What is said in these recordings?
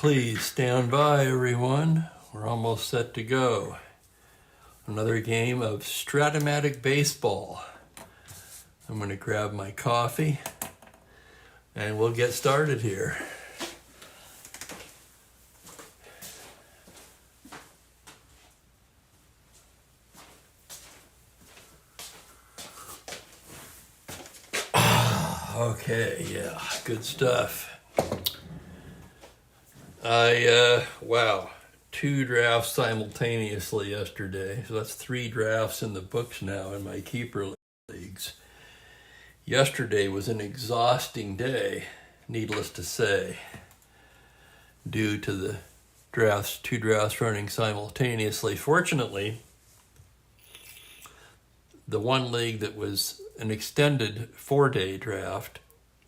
Please stand by, everyone. We're almost set to go. Another game of Strat-O-Matic baseball. I'm going to grab my coffee and we'll get started here. Okay, yeah, good stuff. Wow, 2 drafts simultaneously yesterday. So that's 3 drafts in the books now in my keeper leagues. Yesterday was an exhausting day, needless to say, due to the 2 drafts running simultaneously. Fortunately, the one league that was an extended 4-day draft,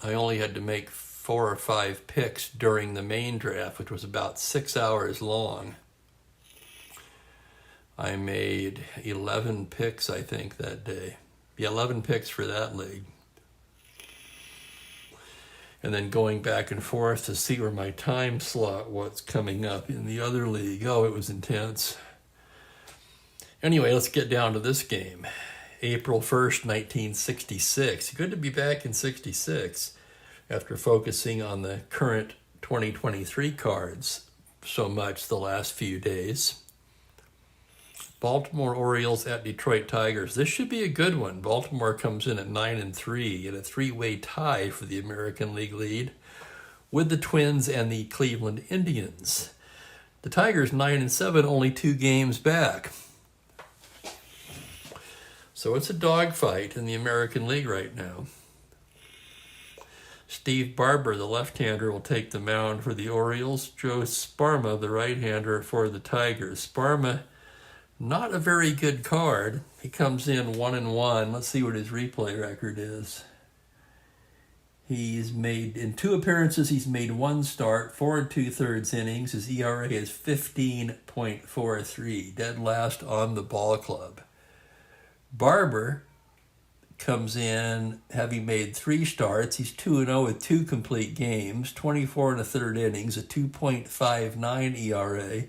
I only had to make 4 or 5 picks during the main draft, which was about 6 hours long. I made 11 picks, I think, that day. Yeah, 11 picks for that league. And then going back and forth to see where my time slot was coming up in the other league. Oh, it was intense. Anyway, let's get down to this game. April 1st, 1966. Good to be back in 66 after focusing on the current 2023 cards so much the last few days. Baltimore Orioles at Detroit Tigers. This should be a good one. Baltimore comes in at 9-3 in a 3-way tie for the American League lead with the Twins and the Cleveland Indians. The Tigers 9-7, only 2 games back. So it's a dogfight in the American League right now. Steve Barber, the left-hander, will take the mound for the Orioles. Joe Sparma, the right-hander, for the Tigers. Sparma, not a very good card. He comes in 1-1. Let's see what his replay record is. He's made, in 2 appearances, he's made 1 start, 4 2/3 innings. His ERA is 15.43, dead last on the ball club. Barber comes in having made 3 starts. He's 2-0 with 2 complete games, 24 1/3 innings, a 2.59 ERA,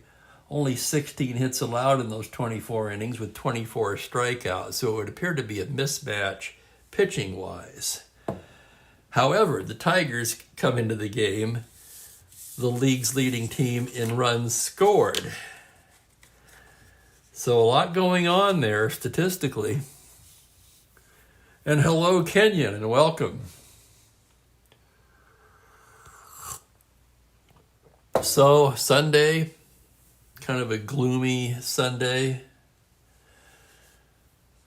only 16 hits allowed in those 24 innings with 24 strikeouts. So it would appear to be a mismatch pitching-wise. However, the Tigers come into the game, the league's leading team in runs scored. So a lot going on there statistically. And hello, Kenyon, and welcome. So Sunday, kind of a gloomy Sunday.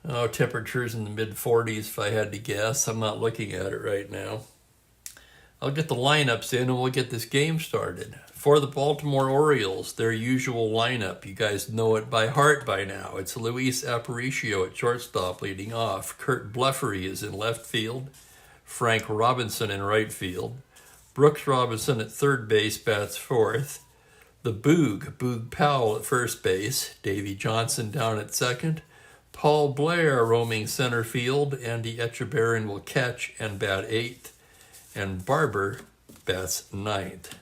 Oh, temperatures in the mid-40s if I had to guess. I'm not looking at it right now. I'll get the lineups in and we'll get this game started. For the Baltimore Orioles, their usual lineup. You guys know it by heart by now. It's Luis Aparicio at shortstop leading off. Kurt Blefary is in left field. Frank Robinson in right field. Brooks Robinson at third base bats fourth. The Boog Powell at first base. Davy Johnson down at second. Paul Blair roaming center field. Andy Etchebarren will catch and bat eighth. And Barber bats ninth.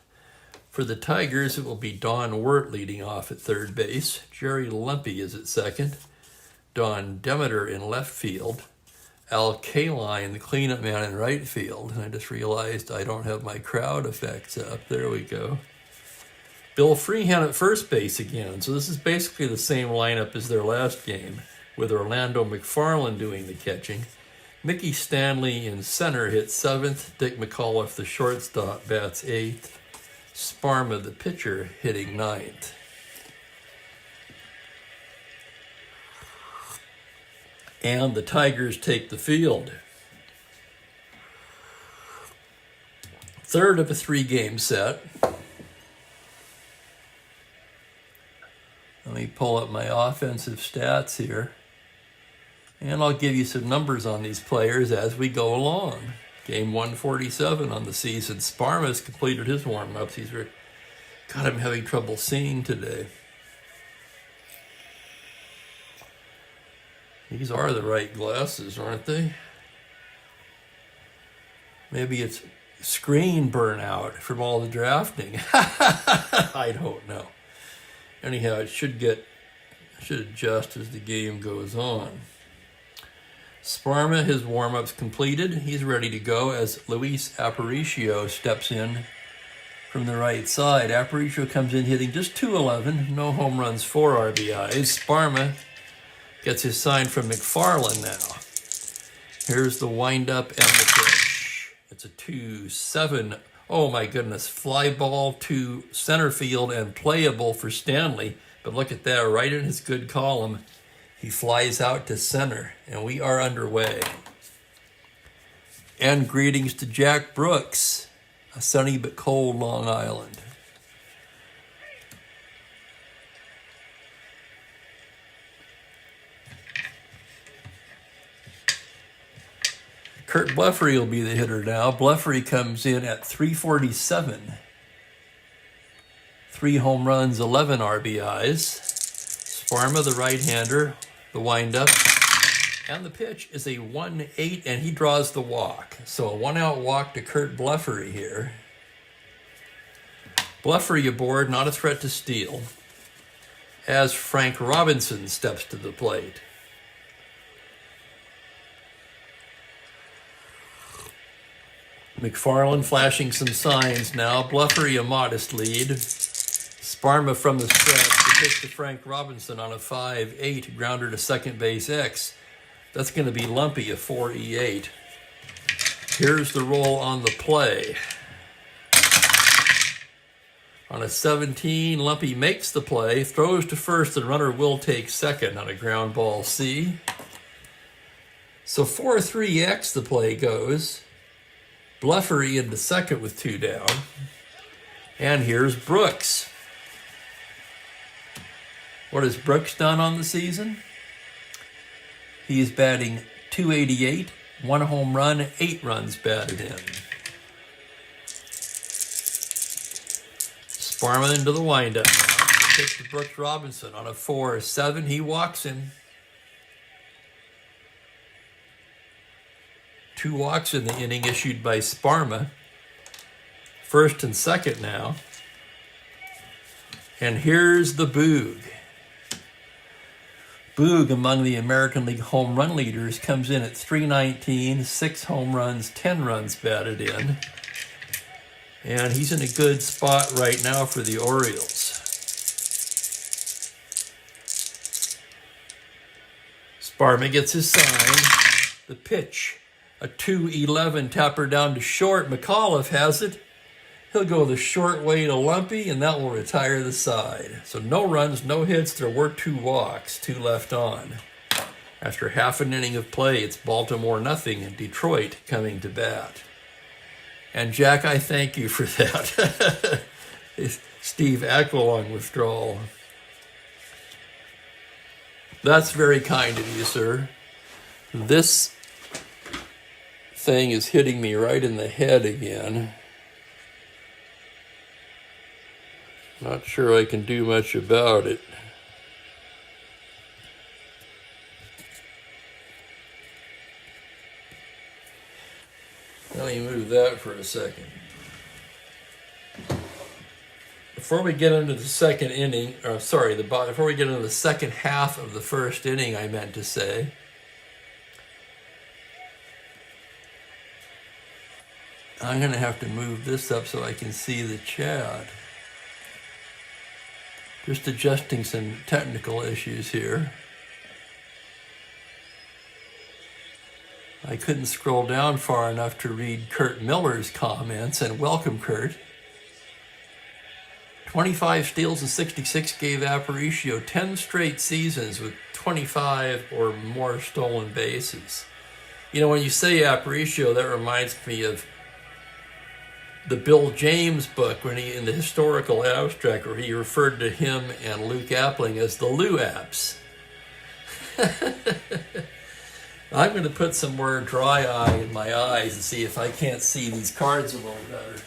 For the Tigers, it will be Don Wirt leading off at third base. Jerry Lumpy is at second. Don Demeter in left field. Al Kaline, the cleanup man, in right field. And I just realized I don't have my crowd effects up. There we go. Bill Freehan at first base again. So this is basically the same lineup as their last game, with Orlando McFarland doing the catching. Mickey Stanley in center hits 7th. Dick McAuliffe, the shortstop, bats 8th. Sparma, the pitcher, hitting 9th. And the Tigers take the field. Third of a 3-game set. Let me pull up my offensive stats here. And I'll give you some numbers on these players as we go along. Game 147 on the season. Sparma's completed his warm-ups. God, I'm having trouble seeing today. These are the right glasses, aren't they? Maybe it's screen burnout from all the drafting? I don't know. Anyhow, it should adjust as the game goes on. Sparma, his warm-up's completed. He's ready to go as Luis Aparicio steps in from the right side. Aparicio comes in hitting just .211, no home runs, 4 RBIs. Sparma gets his sign from McFarland now. Here's the windup and the pitch. It's a 2-7. Oh my goodness, fly ball to center field and playable for Stanley. But look at that, right in his good column. He flies out to center, and we are underway. And greetings to Jack Brooks, a sunny but cold Long Island. Kurt Blefary will be the hitter now. Blefary comes in at .347. 3 home runs, 11 RBIs. Sparma, the right-hander, the windup, and the pitch is a 1-8, and he draws the walk. So a 1-out walk to Kurt Blefary here. Blefary aboard, not a threat to steal, as Frank Robinson steps to the plate. McFarland flashing some signs now. Blefary a modest lead. Sparma from the stretch. The pitch to Frank Robinson on a 5-8 grounder to second base X. That's going to be lumpy, a 4-E8. Here's the roll on the play. On a 17, Lumpy makes the play, throws to first, the runner will take second on a ground ball C. So 4-3X the play goes. Blefary into second with 2 down. And here's Brooks. What has Brooks done on the season? He's batting .288, 1 home run, 8 runs batted in. Sparma into the windup. Pitch to Brooks Robinson on a 4-7. He walks him. 2 walks in the inning issued by Sparma. First and second now. And here's the Boog. Boog, among the American League home run leaders, comes in at .319, 6 home runs, 10 runs batted in. And he's in a good spot right now for the Orioles. Sparma gets his sign. The pitch, a 2-11 tapper down to short. McAuliffe has it. He'll go the short way to Lumpy, and that will retire the side. So no runs, no hits. There were 2 walks, 2 left on. After half an inning of play, it's Baltimore nothing and Detroit coming to bat. And Jack, I thank you for that. Steve Aquilon withdrawal. That's very kind of you, sir. This thing is hitting me right in the head again. Not sure I can do much about it. Let me move that for a second. Before we get into the second inning, before we get into the second half of the first inning, I meant to say, I'm going to have to move this up so I can see the chat. Just adjusting some technical issues here. I couldn't scroll down far enough to read Kurt Miller's comments, and welcome, Kurt. 25 steals and 66 gave Aparicio 10 straight seasons with 25 or more stolen bases. You know, when you say Aparicio, that reminds me of the Bill James book, when he, in the historical abstract, where he referred to him and Luke Appling as the Lou Apps. I'm going to put some more dry eye in my eyes and see if I can't see these cards a little better.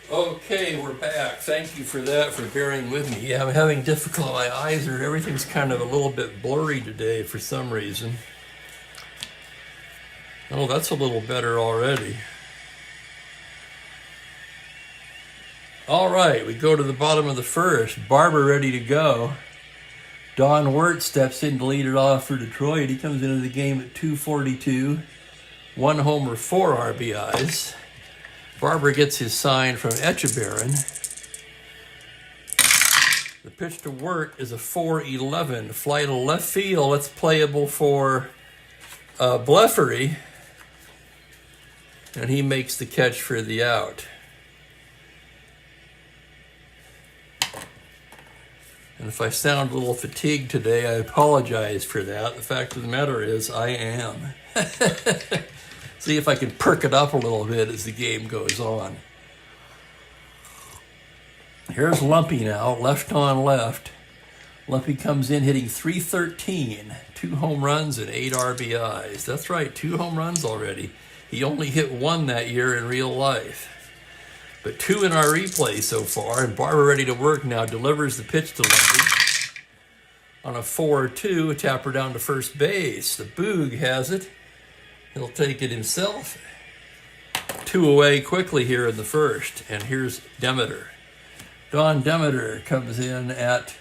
Okay, we're back. Thank you for that, for bearing with me. Yeah, I'm having difficulty. My eyes are, everything's kind of a little bit blurry today for some reason. Oh, that's a little better already. All right, we go to the bottom of the first. Barber ready to go. Don Wirt steps in to lead it off for Detroit. He comes into the game at 242. 1 homer, 4 RBIs. Barber gets his sign from Echeverrin. The pitch to Wirt is a 4-11. Fly to left field. That's playable for Bleffery. And he makes the catch for the out. And if I sound a little fatigued today, I apologize for that. The fact of the matter is, I am. See if I can perk it up a little bit as the game goes on. Here's Lumpy now, left on left. Lumpy comes in hitting .313, 2 home runs and 8 RBIs. That's right, 2 home runs already. He only hit 1 that year in real life. But 2 in our replay so far, and Barber ready to work now, delivers the pitch to Lumpy. On a 4-2, a tapper down to first base. The Boog has it. He'll take it himself. 2 away quickly here in the first, and here's Demeter. Don Demeter comes in at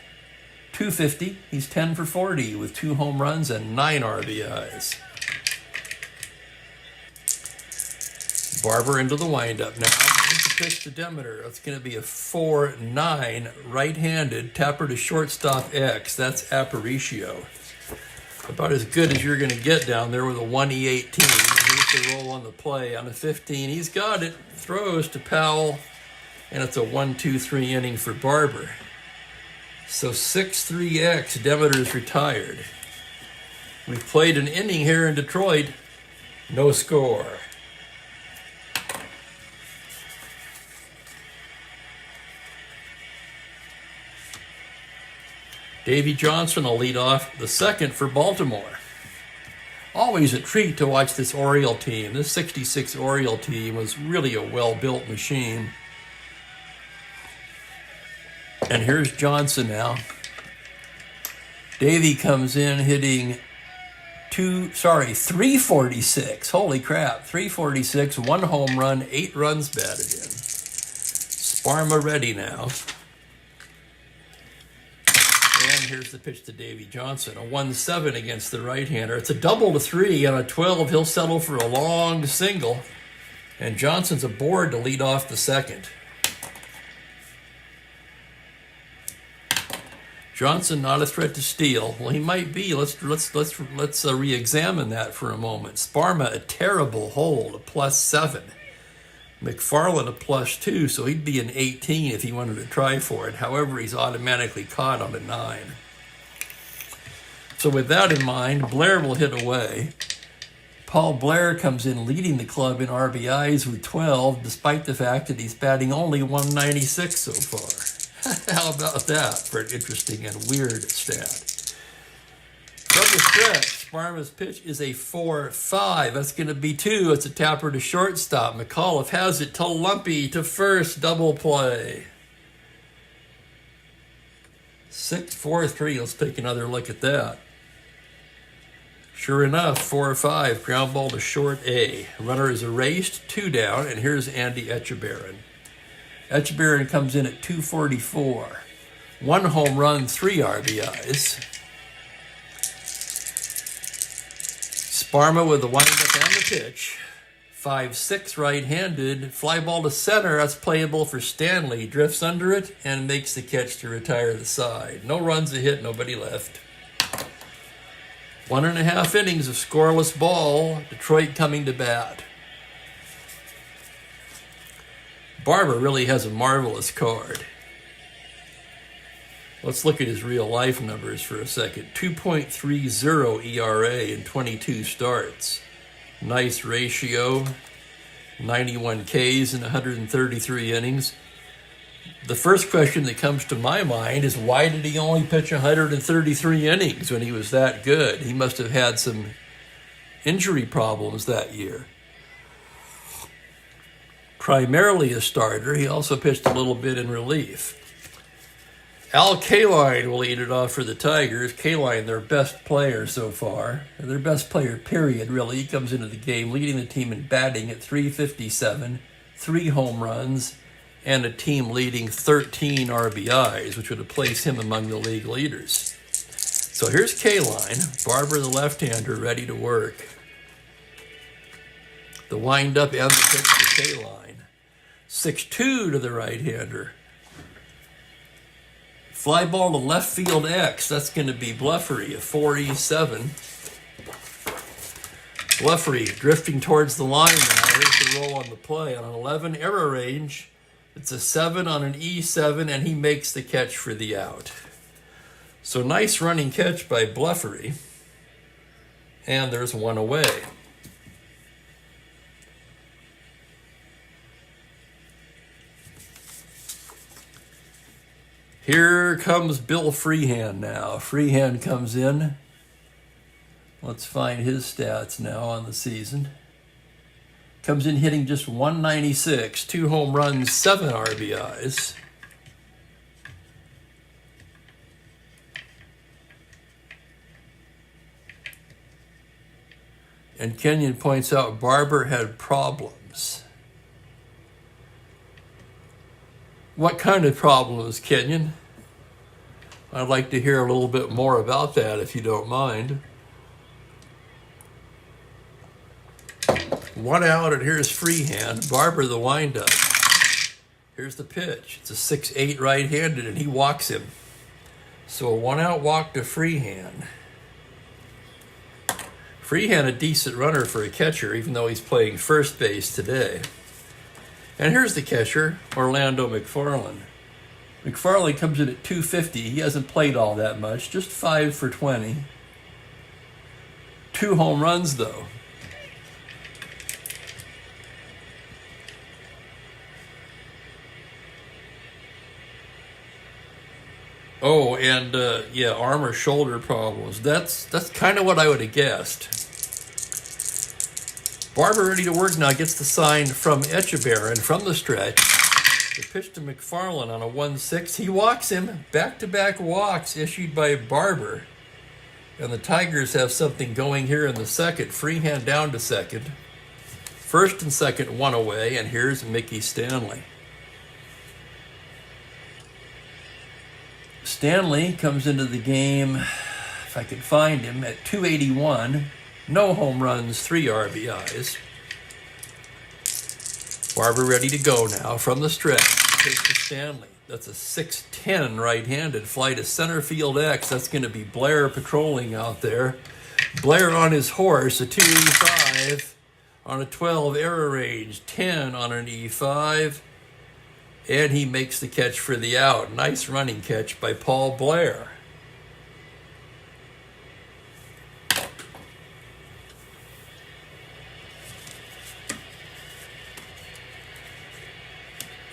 .250. He's 10 for 40 with 2 home runs and 9 RBIs. Barber into the windup now. Here's the pitch to Demeter. That's going to be a 4-9 right-handed tapper to shortstop X. That's Aparicio. About as good as you're going to get down there with a 1E18. Here's the roll on the play. On a 15, he's got it. Throws to Powell, and it's a 1-2-3 inning for Barber. So 6-3X, Demeter's retired. We've played an inning here in Detroit. No score. Davey Johnson will lead off the second for Baltimore. Always a treat to watch this Oriole team. This 66 Oriole team was really a well-built machine. And here's Johnson now. Davey comes in hitting 346. Holy crap, 346, 1 home run, 8 runs batted in. Sparma ready now. And here's the pitch to Davey Johnson, a 1-7 against the right-hander. It's a double to 3 on a 12. He'll settle for a long single. And Johnson's aboard to lead off the second. Johnson not a threat to steal. Well, he might be. Let's re-examine that for a moment. Sparma a terrible hold, a +7. McFarland a +2, so he'd be an 18 if he wanted to try for it. However, he's automatically caught on a 9. So with that in mind, Blair will hit away. Paul Blair comes in leading the club in RBIs with 12, despite the fact that he's batting only 196 so far. How about that for an interesting and weird stat? From the stretch, Sparma's pitch is a 4-5. That's going to be 2. It's a tapper to shortstop. McAuliffe has it to Lumpy to first. Double play. 6-4-3. Let's take another look at that. Sure enough, 4-5. Ground ball to short A. Runner is erased. 2 down. And here's Andy Echeverrin. Echeverrin comes in at 244. 1 home run, 3 RBIs. Sparma with the windup and the pitch. 5-6 right-handed. Fly ball to center. That's playable for Stanley. Drifts under it and makes the catch to retire the side. No runs a hit, nobody left. 1.5 innings of scoreless ball. Detroit coming to bat. Barber really has a marvelous card. Let's look at his real life numbers for a second. 2.30 ERA in 22 starts. Nice ratio. 91 Ks in 133 innings. The first question that comes to my mind is, why did he only pitch 133 innings when he was that good? He must have had some injury problems that year. primarily a starter. He also pitched a little bit in relief. Al Kaline will lead it off for the Tigers. Kaline, their best player so far. Their best player, period, really. He comes into the game leading the team in batting at .357, 3 home runs, and a team-leading 13 RBIs, which would have placed him among the league leaders. So here's Kaline, Barber the left-hander, ready to work. The wind-up and the pitch to Kaline. 6-2 to the right-hander. Fly ball to left field X. That's going to be Bluffery, a 4-7. Bluffery drifting towards the line now. Here's the roll on the play. On an 11 error range, it's a 7 on an E7, and he makes the catch for the out. So nice running catch by Bluffery. And there's one away. Here comes Bill Freehand now. Freehand comes in. Let's find his stats now on the season. Comes in hitting just .196, 2 home runs, 7 RBIs. And Kenyon points out Barber had problems. What kind of problems, Kenyon? I'd like to hear a little bit more about that, if you don't mind. 1 out, and here's Freehand. Barber the windup. Here's the pitch. It's a 6-8 right-handed, and he walks him. So a 1-out walk to Freehand. Freehand, a decent runner for a catcher, even though he's playing first base today. And here's the catcher, Orlando McFarland. McFarland comes in at .250. He hasn't played all that much, just 5 for 20. 2 home runs, though. Oh, and yeah, arm or shoulder problems. That's kind of what I would have guessed. Barber ready to work now, gets the sign from Echeverrin from the stretch. The pitch to McFarland on a 1-6. He walks him. Back-to-back walks issued by Barber. And the Tigers have something going here in the second. Freehand down to second. First and second, 1 away. And here's Mickey Stanley. Stanley comes into the game, if I could find him, at .281. No home runs, 3 RBIs. Barber ready to go now from the stretch. Pitch to Stanley. That's a 6-10 right-handed fly to center field X. That's going to be Blair patrolling out there. Blair on his horse, a 2E5 on a 12 error range, 10 on an E5. And he makes the catch for the out. Nice running catch by Paul Blair.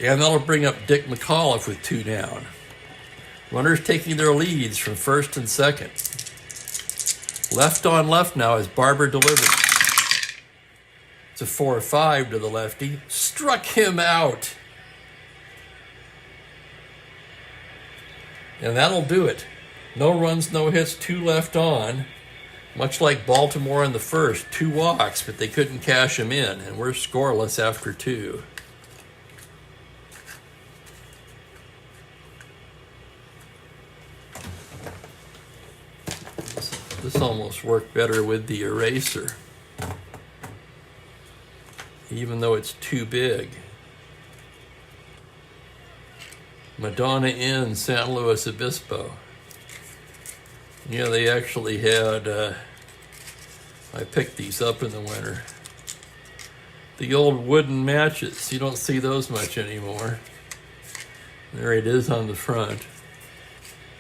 And that'll bring up Dick McAuliffe with 2 down. Runners taking their leads from first and second. Left on left now as Barber delivers. It's a 4-5 to the lefty. Struck him out. And that'll do it. No runs, no hits, 2 left on. Much like Baltimore in the first, 2 walks, but they couldn't cash them in. And we're scoreless after 2. This almost worked better with the eraser, even though it's too big. Madonna Inn, San Luis Obispo. Yeah, they actually had, I picked these up in the winter. The old wooden matches, you don't see those much anymore. There it is on the front.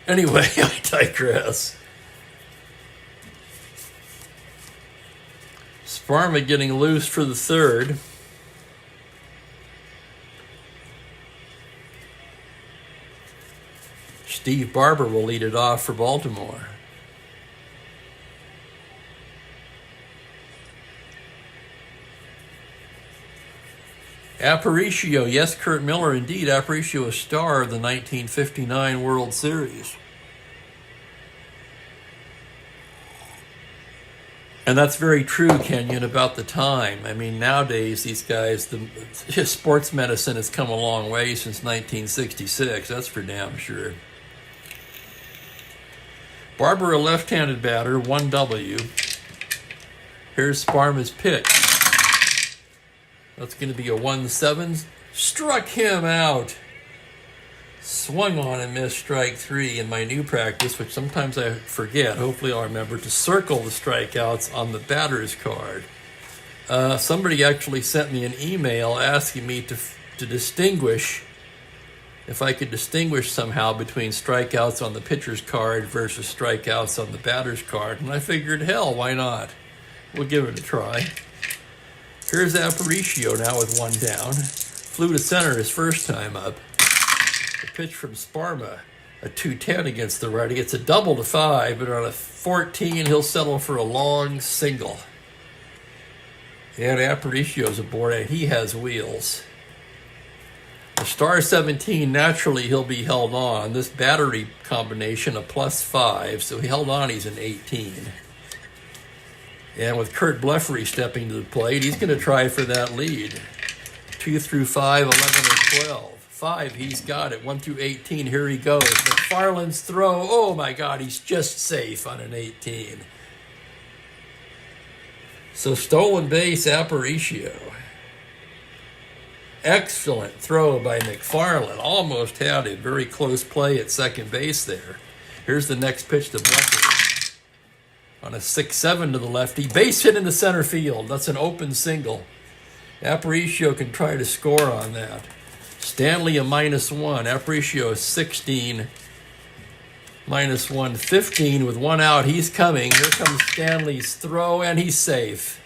Anyway, I digress. Sparma getting loose for the third. Steve Barber will lead it off for Baltimore. Aparicio, yes, Kurt Miller, indeed. Aparicio, a star of the 1959 World Series. And that's very true, Kenyon, about the time. I mean, nowadays, these guys, sports medicine has come a long way since 1966. That's for damn sure. Barber, a left-handed batter, 1W. Here's Sparma's pitch. That's going to be a 1-7. Struck him out. Swung on and missed strike 3 in my new practice, which sometimes I forget. Hopefully I'll remember to circle the strikeouts on the batter's card. Somebody actually sent me an email asking me to distinguish, if I could distinguish somehow between strikeouts on the pitcher's card versus strikeouts on the batter's card. And I figured, hell, why not? We'll give it a try. Here's Aparicio now with one down. Flew to center his first time up. The pitch from Sparma, a 2-10 against the righty. It's a double to 5, but on a 14, he'll settle for a long single. And Aparicio's aboard, and he has wheels. The star 17, naturally he'll be held on. This battery combination, a +5, so he held on, he's an 18. And with Curt Blefary stepping to the plate, he's going to try for that lead. 2 through 5, 11 or 12. 5, he's got it. 1 through 18, here he goes. McFarland's throw, oh my God, he's just safe on an 18. So stolen base, Aparicio. Excellent throw by McFarland. Almost had a very close play at second base there. Here's the next pitch to Blefary. On a 6-7 to the lefty. Base hit into center field. That's an open single. Aparicio can try to score on that. Stanley a -1. Aparicio a 16. -1. 15 with one out. He's coming. Here comes Stanley's throw, and he's safe.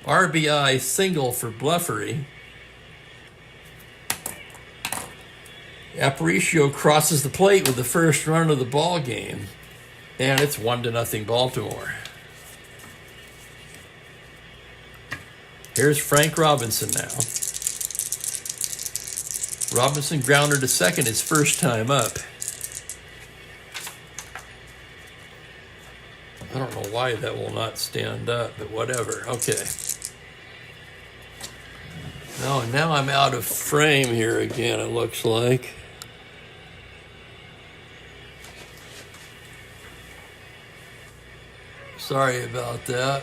RBI single for Blefary. Aparicio crosses the plate with the first run of the ball game, and it's 1-0 Baltimore. Here's Frank Robinson now. Robinson grounder to second his first time up. I don't know why that will not stand up, but whatever. Okay. Now I'm out of frame here again, it looks like. Sorry about that.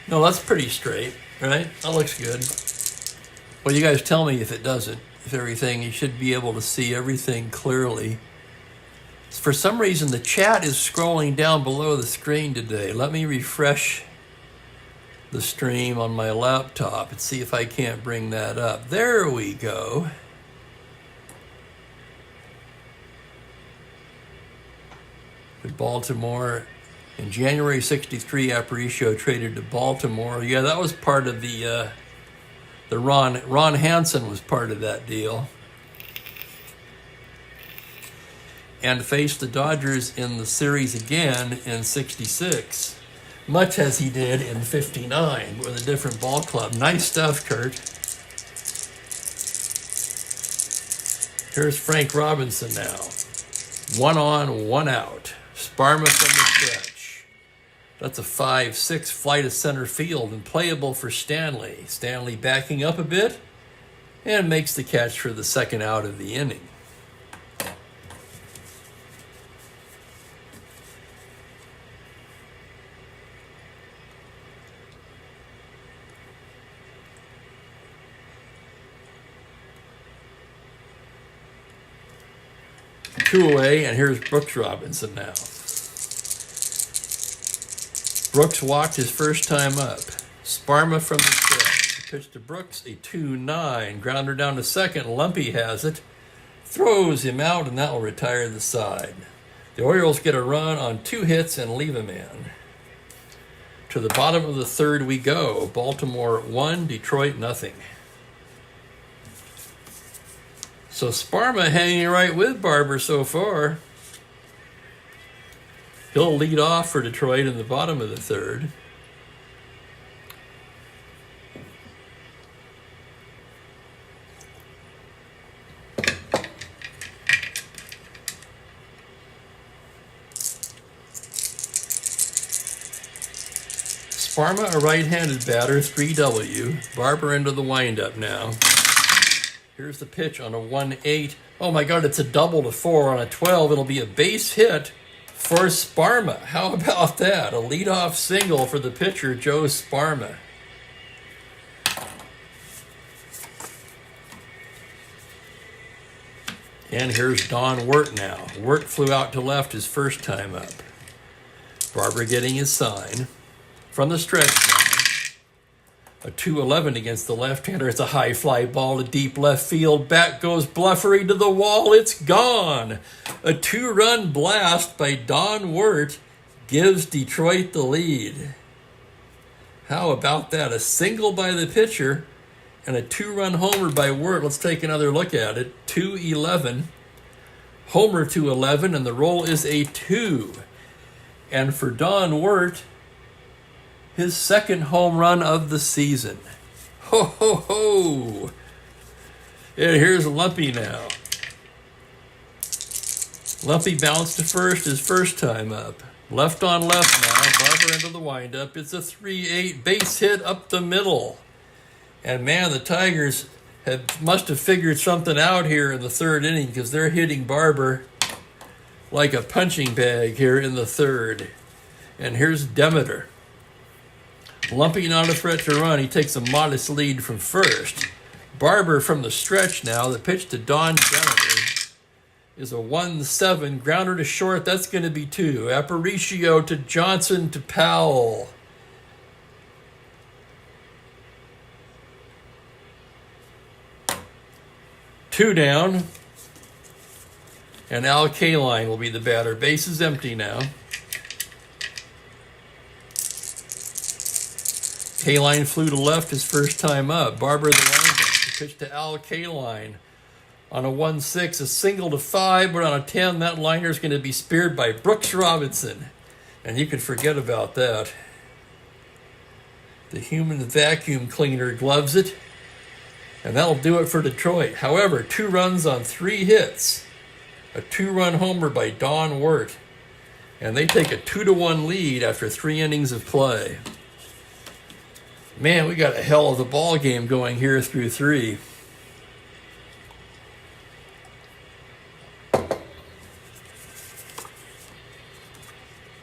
No, that's pretty straight, right? That looks good. Well, you guys tell me if it doesn't. If everything, you should be able to see everything clearly. For some reason, the chat is scrolling down below the screen today. Let me refresh the stream on my laptop and see if I can't bring that up. There we go. Baltimore. In January '63, Aparicio traded to Baltimore. Yeah, that was part of the Ron Hansen was part of that deal. And faced the Dodgers in the series again in '66, much as he did in '59 with a different ball club. Nice stuff, Kurt. Here's Frank Robinson now. 1 on, 1 out. Sparma from the stretch. That's a 5-6 flight to center field and playable for Stanley. Stanley backing up a bit and makes the catch for the second out of the inning. Two away, and here's Brooks Robinson now. Brooks walked his first time up. Sparma from the stretch. Pitch to Brooks, a 2-9. Grounder down to second. Lumpy has it. Throws him out, and that will retire the side. The Orioles get a run on 2 hits and leave him in. To the bottom of the third we go. Baltimore 1, Detroit 0. So Sparma hanging right with Barber so far. He'll lead off for Detroit in the bottom of the third. Sparma, a right-handed batter, 3W. Barber into the windup now. Here's the pitch on a 1-8. Oh my God, it's a double to 4 on a 12. It'll be a base hit for Sparma. How about that? A leadoff single for the pitcher, Joe Sparma. And here's Don Wirt now. Wirt flew out to left his first time up. Barber getting his sign from the stretch now. A 2-11 against the left-hander. It's a high fly ball to deep left field. Back goes Bluffery to the wall. It's gone. A 2-run blast by Don Wirt gives Detroit the lead. How about that? A single by the pitcher and a 2-run homer by Wirt. Let's take another look at it. 2-11. Homer 2-11, and the roll is a 2. And for Don Wirt, his second home run of the season. Ho, ho, ho. And here's Lumpy now. Lumpy bounced to first his first time up. Left on left now. Barber into the windup. It's a 3-8 base hit up the middle. And man, the Tigers must have figured something out here in the third inning, because they're hitting Barber like a punching bag here in the third. And here's Demeter. Lumpy not a threat to run. He takes a modest lead from first. Barber from the stretch now. The pitch to Don Demeter is a 1-7. Grounder to short. That's going to be 2. Aparicio to Johnson to Powell. Two down. And Al Kaline will be the batter. Base is empty now. Kaline flew to left his first time up. Barber the windup. The pitch to Al Kaline. On a 1-6, a single to 5, but on a 10, that liner's going to be speared by Brooks Robinson. And you can forget about that. The human vacuum cleaner gloves it. And that'll do it for Detroit. However, 2 runs on 3 hits. A 2-run homer by Don Wirt. And they take a 2-1 lead after 3 innings of play. Man, we got a hell of a ball game going here through 3.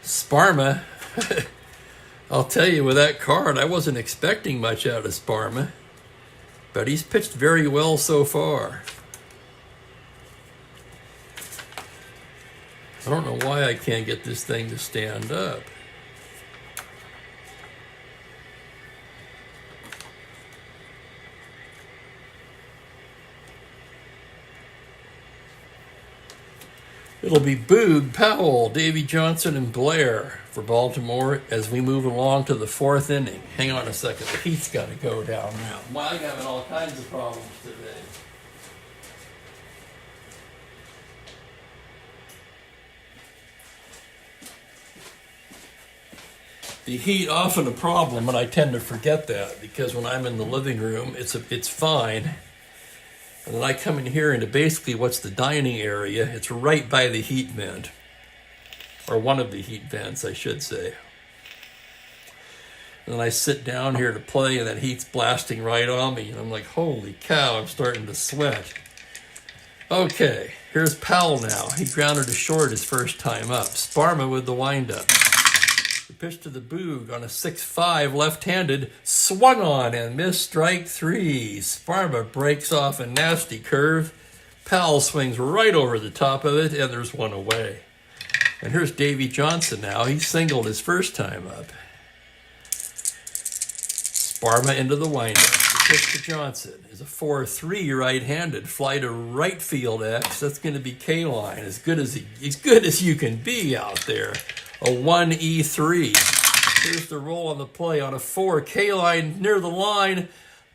Sparma, I'll tell you, with that card, I wasn't expecting much out of Sparma. But he's pitched very well so far. I don't know why I can't get this thing to stand up. It'll be Boog, Powell, Davy Johnson, and Blair for Baltimore as we move along to the 4th inning. Hang on a second. The heat's got to go down now. Well, I'm having all kinds of problems today. The heat often a problem, and I tend to forget that because when I'm in the living room, it's fine. And then I come in here into basically what's the dining area. It's right by the heat vent. Or one of the heat vents, I should say. And then I sit down here to play, and that heat's blasting right on me. And I'm like, holy cow, I'm starting to sweat. Okay, here's Powell now. He grounded to short his first time up. Sparma with the windup. The pitch to the Boog on a 6-5 left-handed, swung on and missed strike 3. Sparma breaks off a nasty curve. Powell swings right over the top of it, and there's one away. And here's Davy Johnson now. He singled his first time up. Sparma into the windup. The pitch to Johnson is a 4-3 right-handed. Fly to right field X. That's going to be Kaline. As good as you can be out there. A 1-E3. Here's the roll on the play on a 4. Kaline near the line.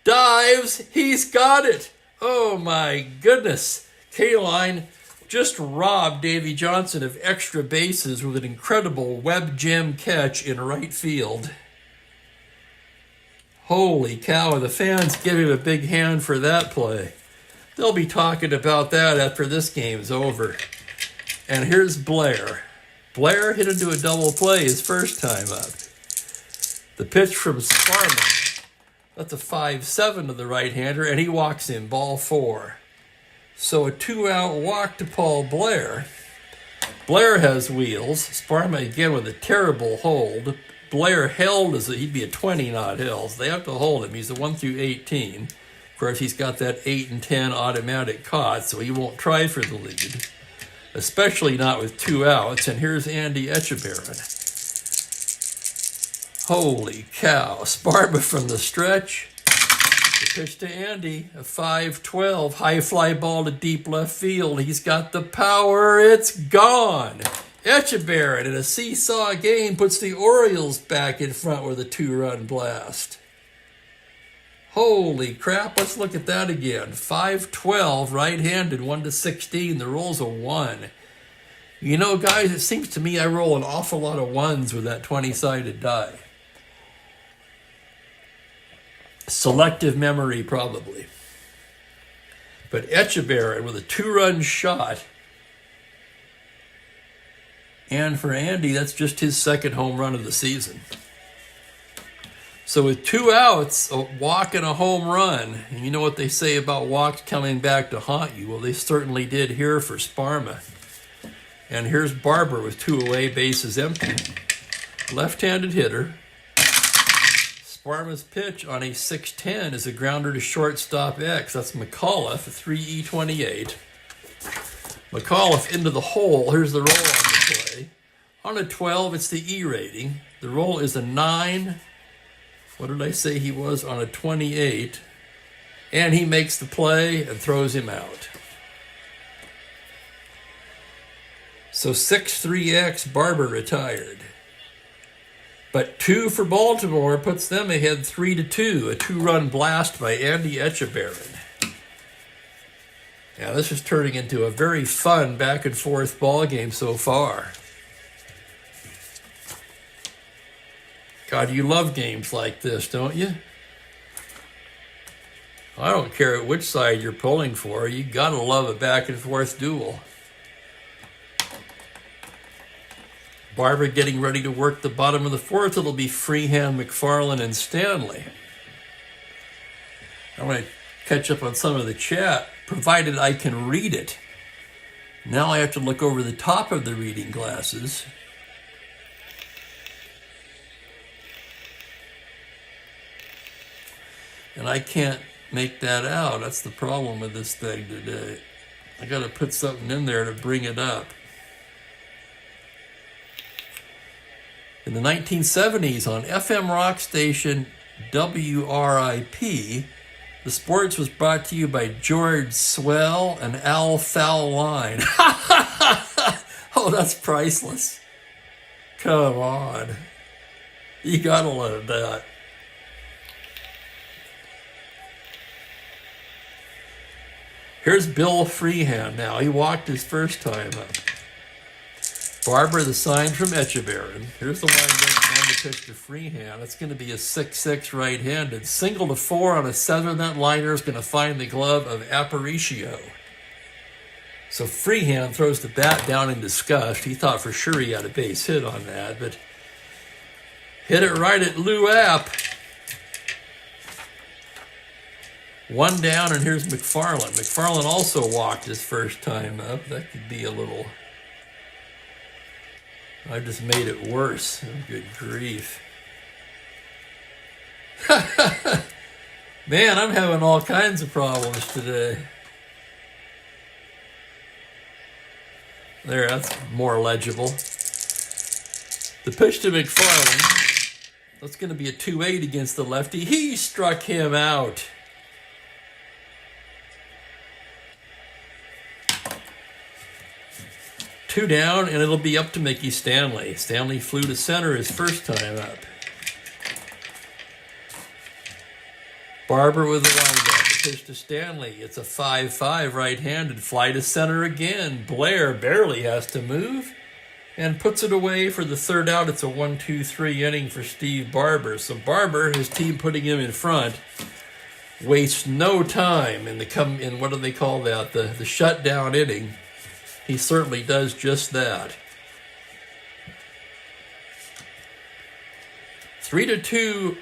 Dives. He's got it. Oh my goodness. Kaline just robbed Davy Johnson of extra bases with an incredible web gem catch in right field. Holy cow, the fans give him a big hand for that play. They'll be talking about that after this game's over. And here's Blair. Blair hit into a double play his first time up. The pitch from Sparma. That's a 5-7 to the right-hander, and he walks in, ball 4. So a 2-out walk to Paul Blair. Blair has wheels. Sparma again with a terrible hold. Blair held he'd be a 20 not held. So they have to hold him. He's a 1 through 18. Of course, he's got that 8 and 10 automatic caught, so he won't try for the lead, especially not with 2 outs. And here's Andy Etchebarren. Holy cow! Sparma from the stretch. The pitch to Andy, a 5-12, high fly ball to deep left field. He's got the power. It's gone. Etchebarren in a seesaw game puts the Orioles back in front with a 2-run blast. Holy crap, let's look at that again. 5-12, right-handed, 1-16. The roll's a 1. You know, guys, it seems to me I roll an awful lot of 1s with that 20-sided die. Selective memory, probably. But Etchebarren with a 2-run shot. And for Andy, that's just his second home run of the season. So with 2 outs, a walk and a home run, and you know what they say about walks coming back to haunt you? Well, they certainly did here for Sparma. And here's Barber with 2 away, bases empty. Left-handed hitter. Sparma's pitch on a 6-10 is a grounder to shortstop X. That's McAuliffe, a 3E28. McAuliffe into the hole. Here's the roll on the play. On a 12, it's the E rating. The roll is a 9. What did I say he was? On a 28. And he makes the play and throws him out. So 6-3X, Barber retired. But 2 for Baltimore puts them ahead 3-2. A 2-run blast by Andy Etchebarren. Yeah, this is turning into a very fun back-and-forth ball game so far. God, you love games like this, don't you? I don't care which side you're pulling for. You gotta love a back-and-forth duel. Barber getting ready to work the bottom of the 4th. It'll be Freehand, McFarland, and Stanley. I want to catch up on some of the chat, provided I can read it. Now I have to look over the top of the reading glasses. And I can't make that out. That's the problem with this thing today. I got to put something in there to bring it up. In the 1970s, on FM rock station WRIP, the sports was brought to you by George Swell and Al Foul Line. Oh, that's priceless. Come on. You gotta love that. Here's Bill Freehand now. He walked his first time up. Barber, the sign from Etchebarren. Here's the windup on the pitch to Freehand. It's going to be a 6-6 right-handed. Single to 4 on a 7. That liner is going to find the glove of Aparicio. So Freehand throws the bat down in disgust. He thought for sure he had a base hit on that, but hit it right at Lou App. 1 down, and here's McFarland. McFarland also walked his first time up. That could be a little... I just made it worse. Oh, good grief. Man, I'm having all kinds of problems today. There, that's more legible. The pitch to McFarland. That's going to be a 2-8 against the lefty. He struck him out. Two down, and it'll be up to Mickey Stanley. Stanley flew to center his first time up. Barber with the windup. The pitch to Stanley. It's a 5-5 right-handed. Fly to center again. Blair barely has to move and puts it away for the 3rd out. It's a 1-2-3 inning for Steve Barber. So Barber, his team putting him in front, wastes no time in what do they call that? The shutdown inning. He certainly does just that. 3-2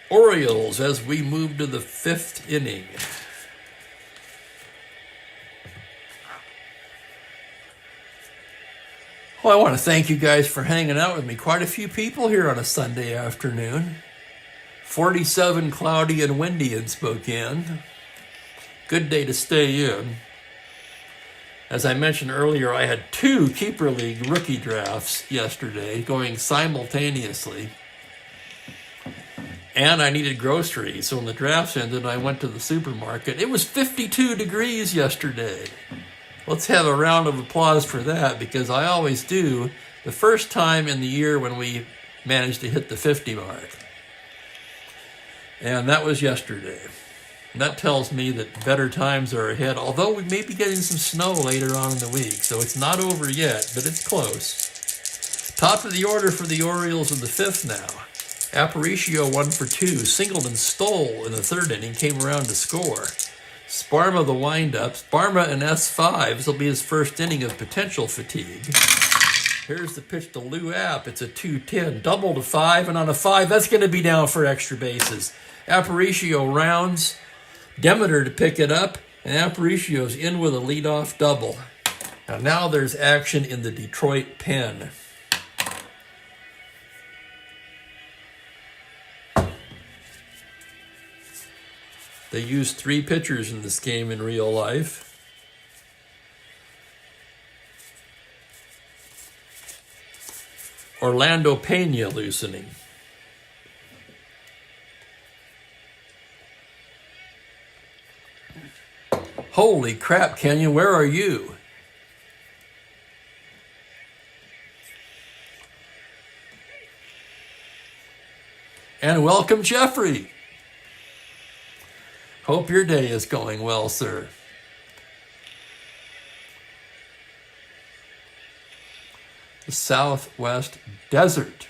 Orioles as we move to the 5th inning. Well, I want to thank you guys for hanging out with me. Quite a few people here on a Sunday afternoon. 47 cloudy and windy in Spokane. Good day to stay in. As I mentioned earlier, I had 2 Keeper League rookie drafts yesterday going simultaneously. And I needed groceries, so when the drafts ended, I went to the supermarket. It was 52 degrees yesterday. Let's have a round of applause for that, because I always do the first time in the year when we managed to hit the 50 mark. And that was yesterday. And that tells me that better times are ahead, although we may be getting some snow later on in the week, so it's not over yet, but it's close. Top of the order for the Orioles in the 5th now. Aparicio 1 for 2. Singleton stole in the 3rd inning, came around to score. Sparma the windup. Sparma in S5. This will be his first inning of potential fatigue. Here's the pitch to Lou App. It's a 2-10. Double to 5, and on a 5, that's going to be down for extra bases. Aparicio rounds. Demeter to pick it up, and Aparicio's in with a leadoff double. Now there's action in the Detroit pen. They used 3 pitchers in this game in real life. Orlando Pena loosening. Holy crap, Kenyon, where are you? And welcome, Jeffrey. Hope your day is going well, sir. The Southwest Desert.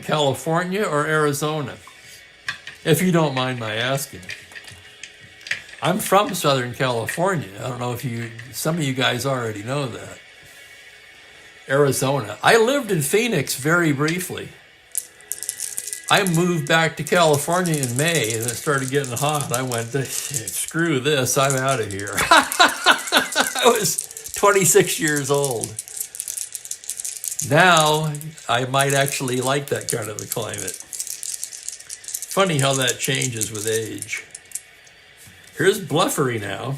California or Arizona? If you don't mind my asking. I'm from Southern California. I don't know if some of you guys already know that. Arizona. I lived in Phoenix very briefly. I moved back to California in May, and it started getting hot. I went, screw this, I'm out of here. I was 26 years old. Now, I might actually like that kind of a climate. Funny how that changes with age. Here's Bluffery now,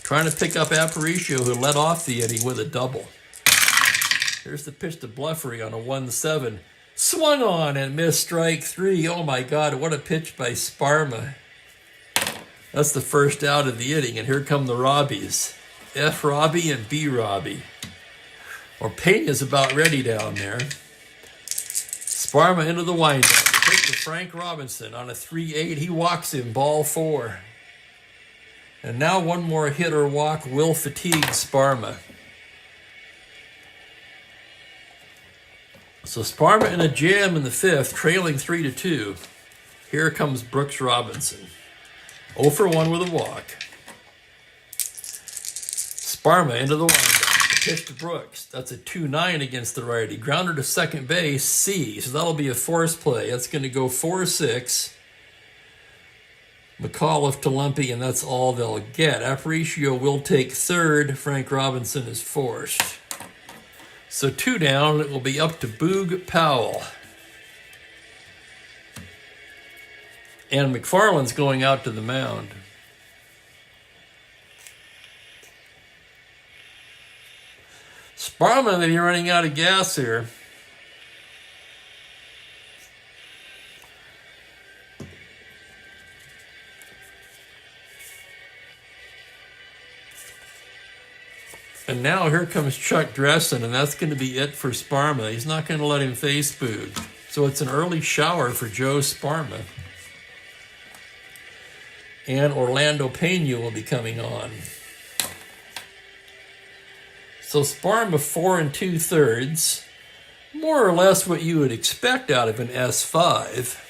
trying to pick up Aparicio, who led off the inning with a double. Here's the pitch to Bluffery on a 1-7. Swung on and missed strike 3. Oh my God, what a pitch by Sparma. That's the first out of the inning, and here come the Robbies. F. Robbie and B. Robbie. Or Pena's about ready down there. Sparma into the windup. Pitch to Frank Robinson on a 3-8. He walks him, ball 4. And now one more hit or walk will fatigue Sparma. So Sparma in a jam in the 5th, trailing 3-2. Here comes Brooks Robinson. 0 for 1 with a walk. Sparma into the windup. Pitch to Brooks. That's a 2-9 against the righty. Grounder to second base, C. So that'll be a force play. That's going to go 4-6. McAuliffe to Lumpy, and that's all they'll get. Aparicio will take 3rd. Frank Robinson is forced. So 2 down, it will be up to Boog Powell. And McFarland's going out to the mound. Sparma may be running out of gas here. And now here comes Chuck Dressen, and that's going to be it for Sparma. He's not going to let him face Boog. So it's an early shower for Joe Sparma. And Orlando Pena will be coming on. So Sparma 4 2/3, more or less what you would expect out of an S5.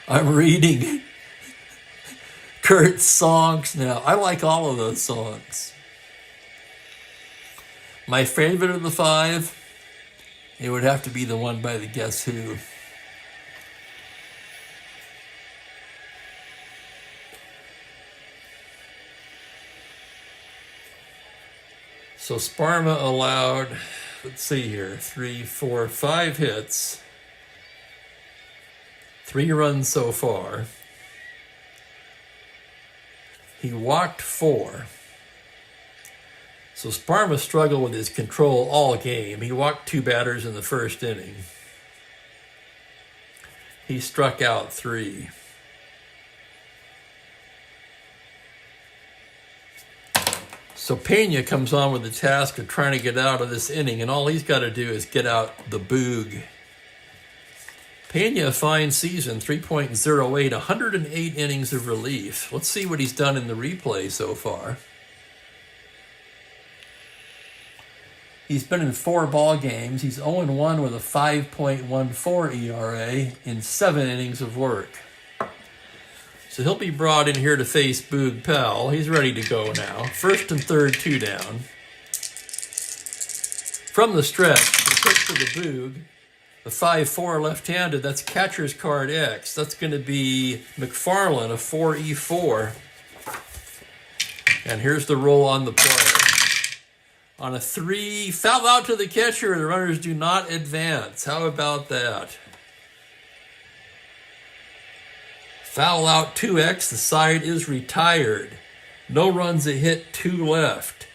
I'm reading Kurt's songs now. I like all of those songs. My favorite of the 5, it would have to be the one by the Guess Who. So Sparma allowed, let's see here, 3, 4, 5 hits. 3 runs so far. He walked 4. So Sparma struggled with his control all game. He walked 2 batters in the first inning. He struck out 3. So Pena comes on with the task of trying to get out of this inning, and all he's got to do is get out the boog. Pena, a fine season, 3.08, 108 innings of relief. Let's see what he's done in the replay so far. He's been in 4 ball games. He's 0-1 with a 5.14 ERA in 7 innings of work. So he'll be brought in here to face Boog Powell. He's ready to go now. First and third, 2 down. From the stretch, the pitch to the Boog. The 5-4 left-handed, that's catcher's card X. That's going to be McFarland, a 4E4. And here's the roll on the play. On a 3, foul out to the catcher. The runners do not advance. How about that? Foul out 2X. The side is retired. No runs, a hit, 2 left.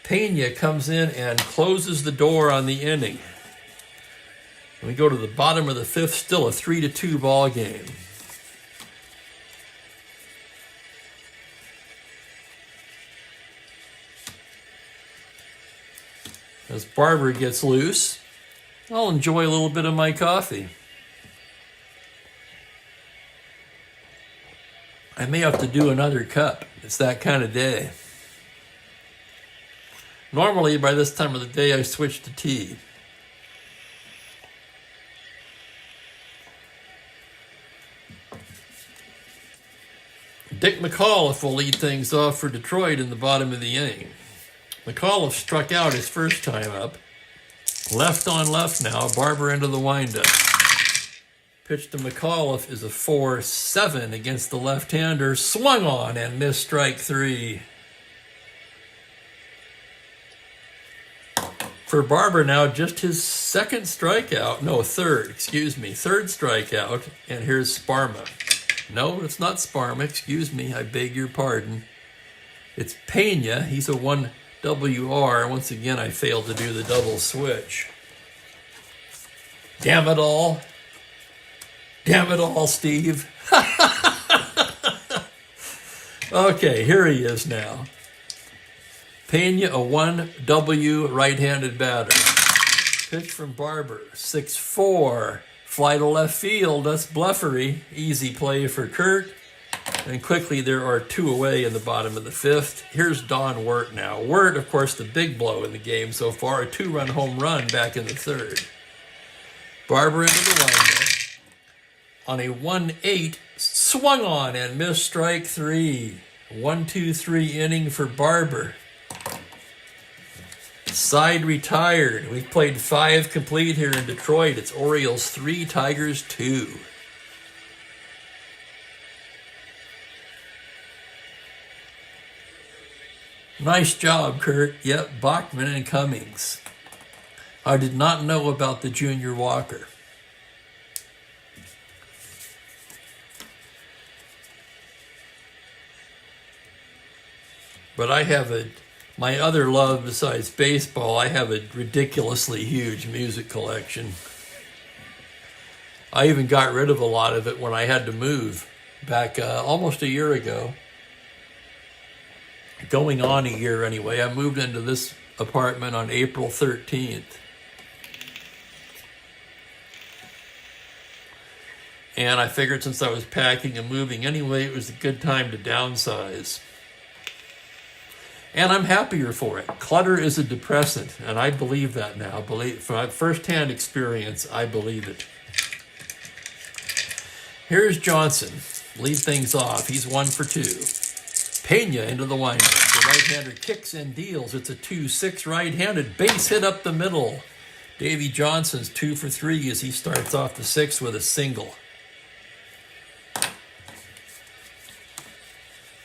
Pena comes in and closes the door on the inning. We go to the bottom of the 5th, still a 3-2 ball game. As Barber gets loose, I'll enjoy a little bit of my coffee. I may have to do another cup. It's that kind of day. Normally, by this time of the day, I switch to tea. Dick McAuliffe will lead things off for Detroit in the bottom of the inning. McAuliffe struck out his first time up. Left on left now, Barber into the windup. Pitch to McAuliffe is a 4-7 against the left-hander. Swung on and missed strike 3. For Barber now, just his third strikeout. And here's Sparma. No, it's not Sparma, excuse me, I beg your pardon. It's Pena, he's a 1WR. Once again, I failed to do the double switch. Damn it all. Damn it all, Steve. Okay, here he is now. Pena, a 1W right-handed batter. Pitch from Barber, 6-4. Fly to left field, that's bluffery. Easy play for Kurt. And quickly there are 2 away in the bottom of the 5th. Here's Don Wirt now. Wirt, of course, the big blow in the game so far. A 2-run home run back in the 3rd. Barber into the windup. On a 1-8, swung on and missed strike 3. 1-2-3 inning for Barber. Side retired. We've played 5 complete here in Detroit. It's Orioles 3, Tigers 2. Nice job, Kurt. Yep, Bachman and Cummings. I did not know about the Junior Walker. But I have my other love besides baseball, I have a ridiculously huge music collection. I even got rid of a lot of it when I had to move back almost a year ago. Going on a year anyway. I moved into this apartment on April 13th. And I figured since I was packing and moving anyway, it was a good time to downsize. And I'm happier for it. Clutter is a depressant, and I believe that now. From my first-hand experience, I believe it. Here's Johnson. lead things off. He's 1 for 2. Pena into the windup. The right-hander kicks and deals. It's a 2-6 right-handed. Base hit up the middle. Davey Johnson's 2 for 3 as he starts off the 6th with a single.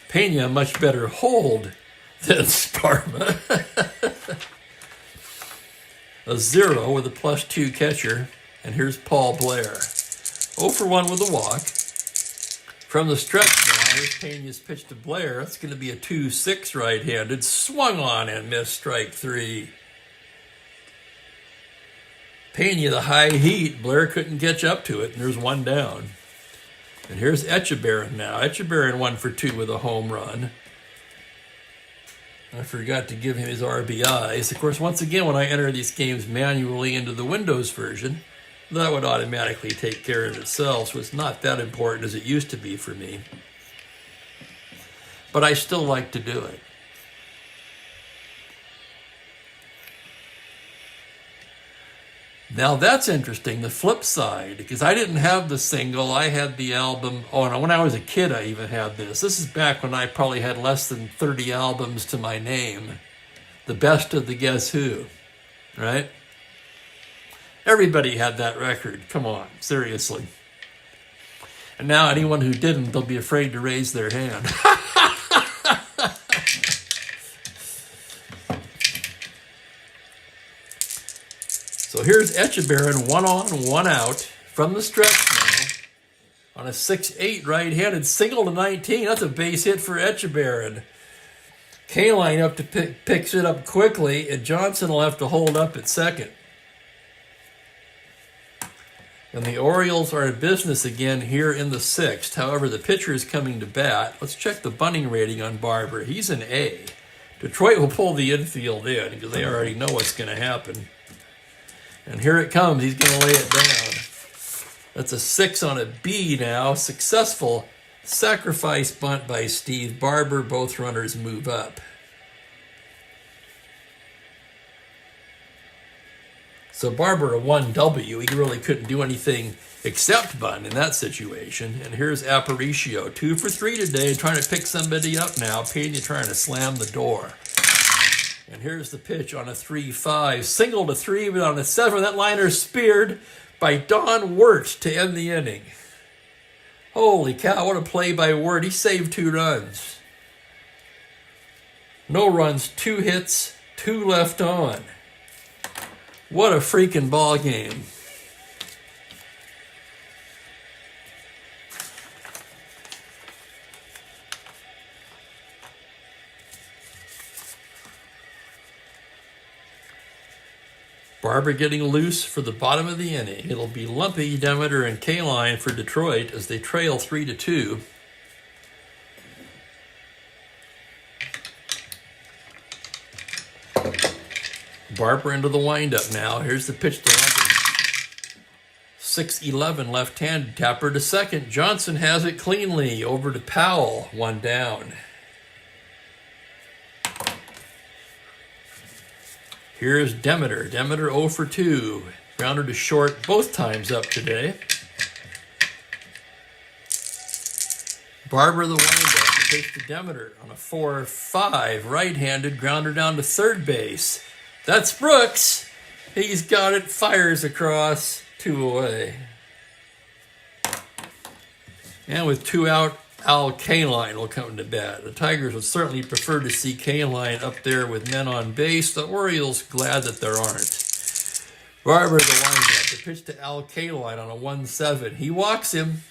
Pena, much better hold than Sparma. A 0 with a +2 catcher. And here's Paul Blair. 0 for 1 with a walk. From the stretch now, here's Pena's pitch to Blair. That's going to be a 2-6 right-handed. Swung on and missed, strike 3. Pena, the high heat. Blair couldn't catch up to it, and there's 1 down. And here's Echebarren now. Echebarren 1 for 2 with a home run. I forgot to give him his RBIs. Of course, once again, when I enter these games manually into the Windows version, that would automatically take care of itself, so it's not that important as it used to be for me. But I still like to do it. Now that's interesting, the flip side, because I didn't have the single, I had the album. Oh, and when I was a kid, I even had this. This is back when I probably had less than 30 albums to my name. The best of the Guess Who, right? Everybody had that record. Come on, seriously. And now anyone who didn't, they'll be afraid to raise their hand. So here's Echebarren, 1 on, 1 out from the stretch now on a 6-8 right-handed single to 19. That's a base hit for Echebarren. Kaline up to picks it up quickly, and Johnson will have to hold up at second. And the Orioles are in business again here in the 6th. However, the pitcher is coming to bat. Let's check the bunting rating on Barber. He's an A. Detroit will pull the infield in because they already know what's going to happen. And here it comes. He's going to lay it down. That's a 6 on a B now. Successful sacrifice bunt by Steve Barber. Both runners move up. So Barber a 1W. He really couldn't do anything except bunt in that situation. And here's Aparicio. 2 for 3 today, trying to pick somebody up now. Pena trying to slam the door. And here's the pitch on a 3-5. Single to 3, but on a 7. That liner speared by Don Wirt to end the inning. Holy cow, what a play by Wirt. He saved 2 runs. No runs, 2 hits, 2 left on. What a freaking ball game. Barber getting loose for the bottom of the inning. It'll be Lumpy, Demeter, and Kaline for Detroit as they trail 3-2. Barber into the windup now. Here's the pitch to Lumpy. 6-11 left-handed. Tapper to second. Johnson has it cleanly. Over to Powell. 1 down. Here's Demeter. Demeter 0 for 2. Grounder to short both times up today. Barber the windup. Pitch to Demeter on a 4-5. Right-handed. Grounder down to third base. That's Brooks. He's got it. Fires across. 2 away. And with 2 out, Al Kaline will come to bat. The Tigers would certainly prefer to see Kaline up there with men on base. The Orioles glad that there aren't. Barber the windup. The pitch to Al Kaline on a 1-7. He walks him.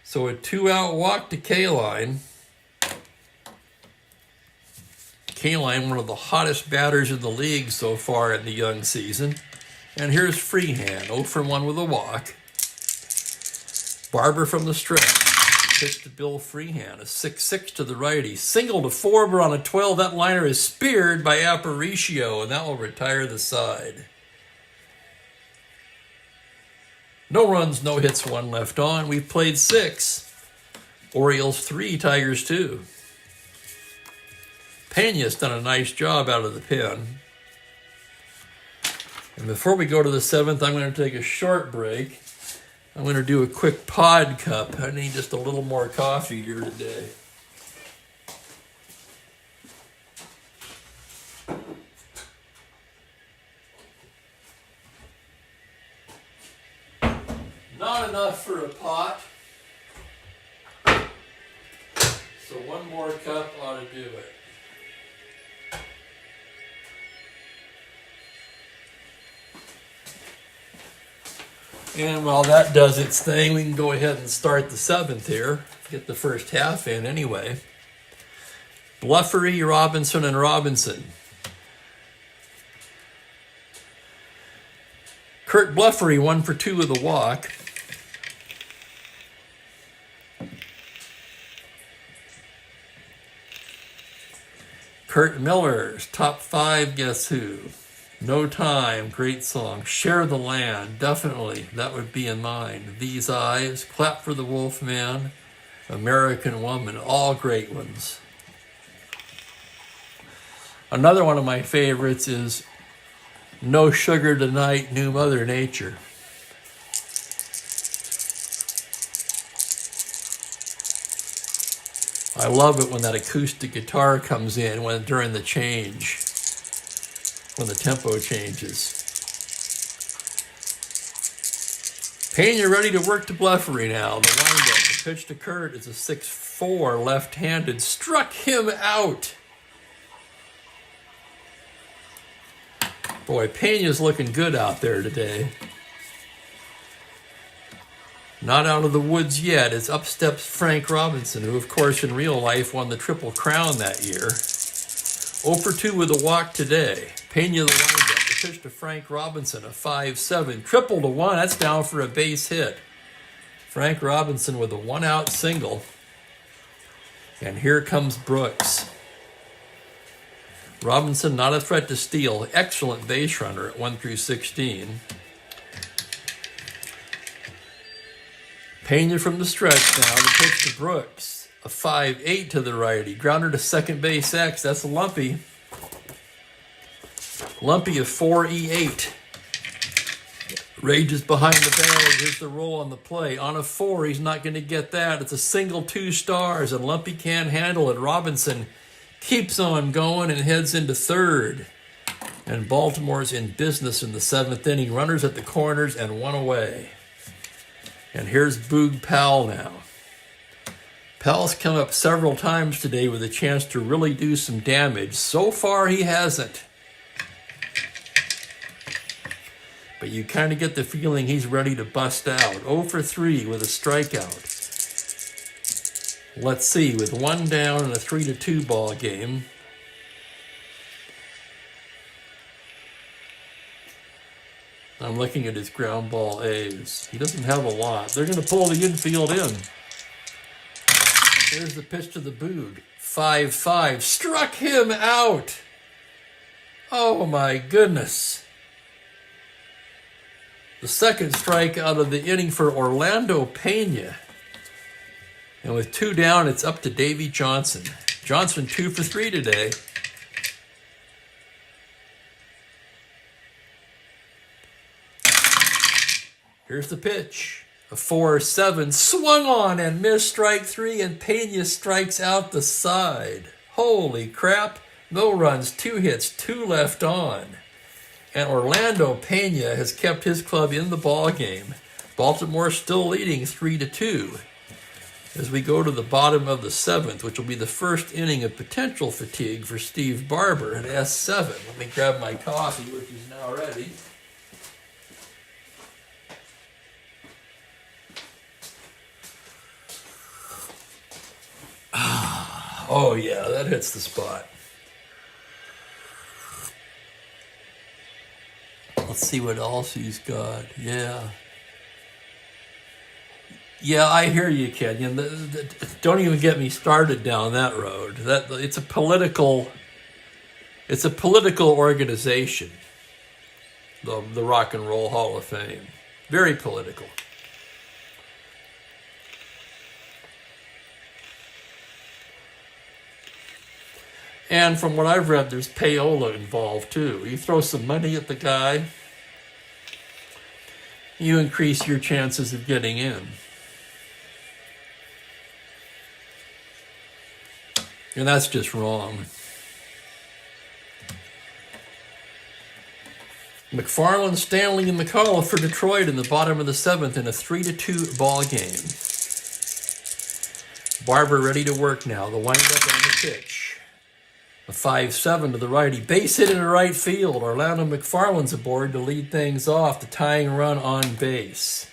So a 2-out walk to Kaline. Kaline, one of the hottest batters in the league so far in the young season. And here's Freehan, 0 for 1 with a walk. Barber from the stretch. Pitch to Bill Freehan, a 6-6 to the righty. Single to Forber on a 12. That liner is speared by Aparicio, and that will retire the side. No runs, no hits, 1 left on. We've played 6. Orioles 3, Tigers 2. Pena's done a nice job out of the pen. And before we go to the 7th, I'm going to take a short break. I'm going to do a quick pod cup. I need just a little more coffee here today. Not enough for a pot. So one more cup ought to do it. And while that does its thing, we can go ahead and start the 7th here. Get the first half in anyway. Bluffery, Robinson, and Robinson. Kurt Bluffery, 1 for 2 with a walk. Kurt Miller's top 5, guess who? No Time, great song. Share the Land, definitely, that would be in mine. These Eyes, Clap for the Wolfman, American Woman, all great ones. Another one of my favorites is No Sugar Tonight, New Mother Nature. I love it when that acoustic guitar comes in during the change. When the tempo changes. Pena ready to work to Bluffery now. The windup, the pitch to Kurt is a 6-4 left-handed. Struck him out. Boy, Pena's looking good out there today. Not out of the woods yet. It's up steps Frank Robinson, who of course in real life won the Triple Crown that year. 0 for 2 with a walk today. Pena the windup, the pitch to Frank Robinson, a 5-7, triple to 1, that's down for a base hit. Frank Robinson with a 1-out single. And here comes Brooks. Robinson not a threat to steal, excellent base runner at 1 through 16. Pena from the stretch now, the pitch to Brooks, a 5-8 to the righty, grounder to second base X, that's Lumpy. Lumpy of 4E8. Rages behind the bag. Here's the roll on the play. On a 4, he's not going to get that. It's a single 2 stars, and Lumpy can't handle it. Robinson keeps on going and heads into 3rd. And Baltimore's in business in the 7th inning. Runners at the corners and 1 away. And here's Boog Powell now. Powell's come up several times today with a chance to really do some damage. So far, he hasn't. But you kind of get the feeling he's ready to bust out. 0 for 3 with a strikeout. Let's see, with 1 down in a 3-2 ball game. I'm looking at his ground ball A's. He doesn't have a lot. They're going to pull the infield in. There's the pitch to the Boog. 5-5. Struck him out. Oh my goodness. The second strike out of the inning for Orlando Pena. And with 2 down, it's up to Davey Johnson. Johnson 2 for 3 today. Here's the pitch. A 4-7 swung on and missed, strike 3, and Pena strikes out the side. Holy crap. No runs, 2 hits, 2 left on. And Orlando Pena has kept his club in the ball game. Baltimore still leading 3-2 as we go to the bottom of the 7th, which will be the first inning of potential fatigue for Steve Barber at S7. Let me grab my coffee, which is now ready. Oh yeah, that hits the spot. Let's see what else he's got. Yeah, I hear you, Kenyon. Don't even get me started down that road. It's a political organization. The Rock and Roll Hall of Fame, very political. And from what I've read, there's payola involved too. You throw some money at the guy, you increase your chances of getting in. And that's just wrong. McFarland, Stanley, and McAuliffe for Detroit in the bottom of the 7th in a 3-2 ball game. Barber ready to work now. The windup on the pitch. A 5-7 to the righty. Base hit into right field. Orlando McFarland's aboard to lead things off. The tying run on base.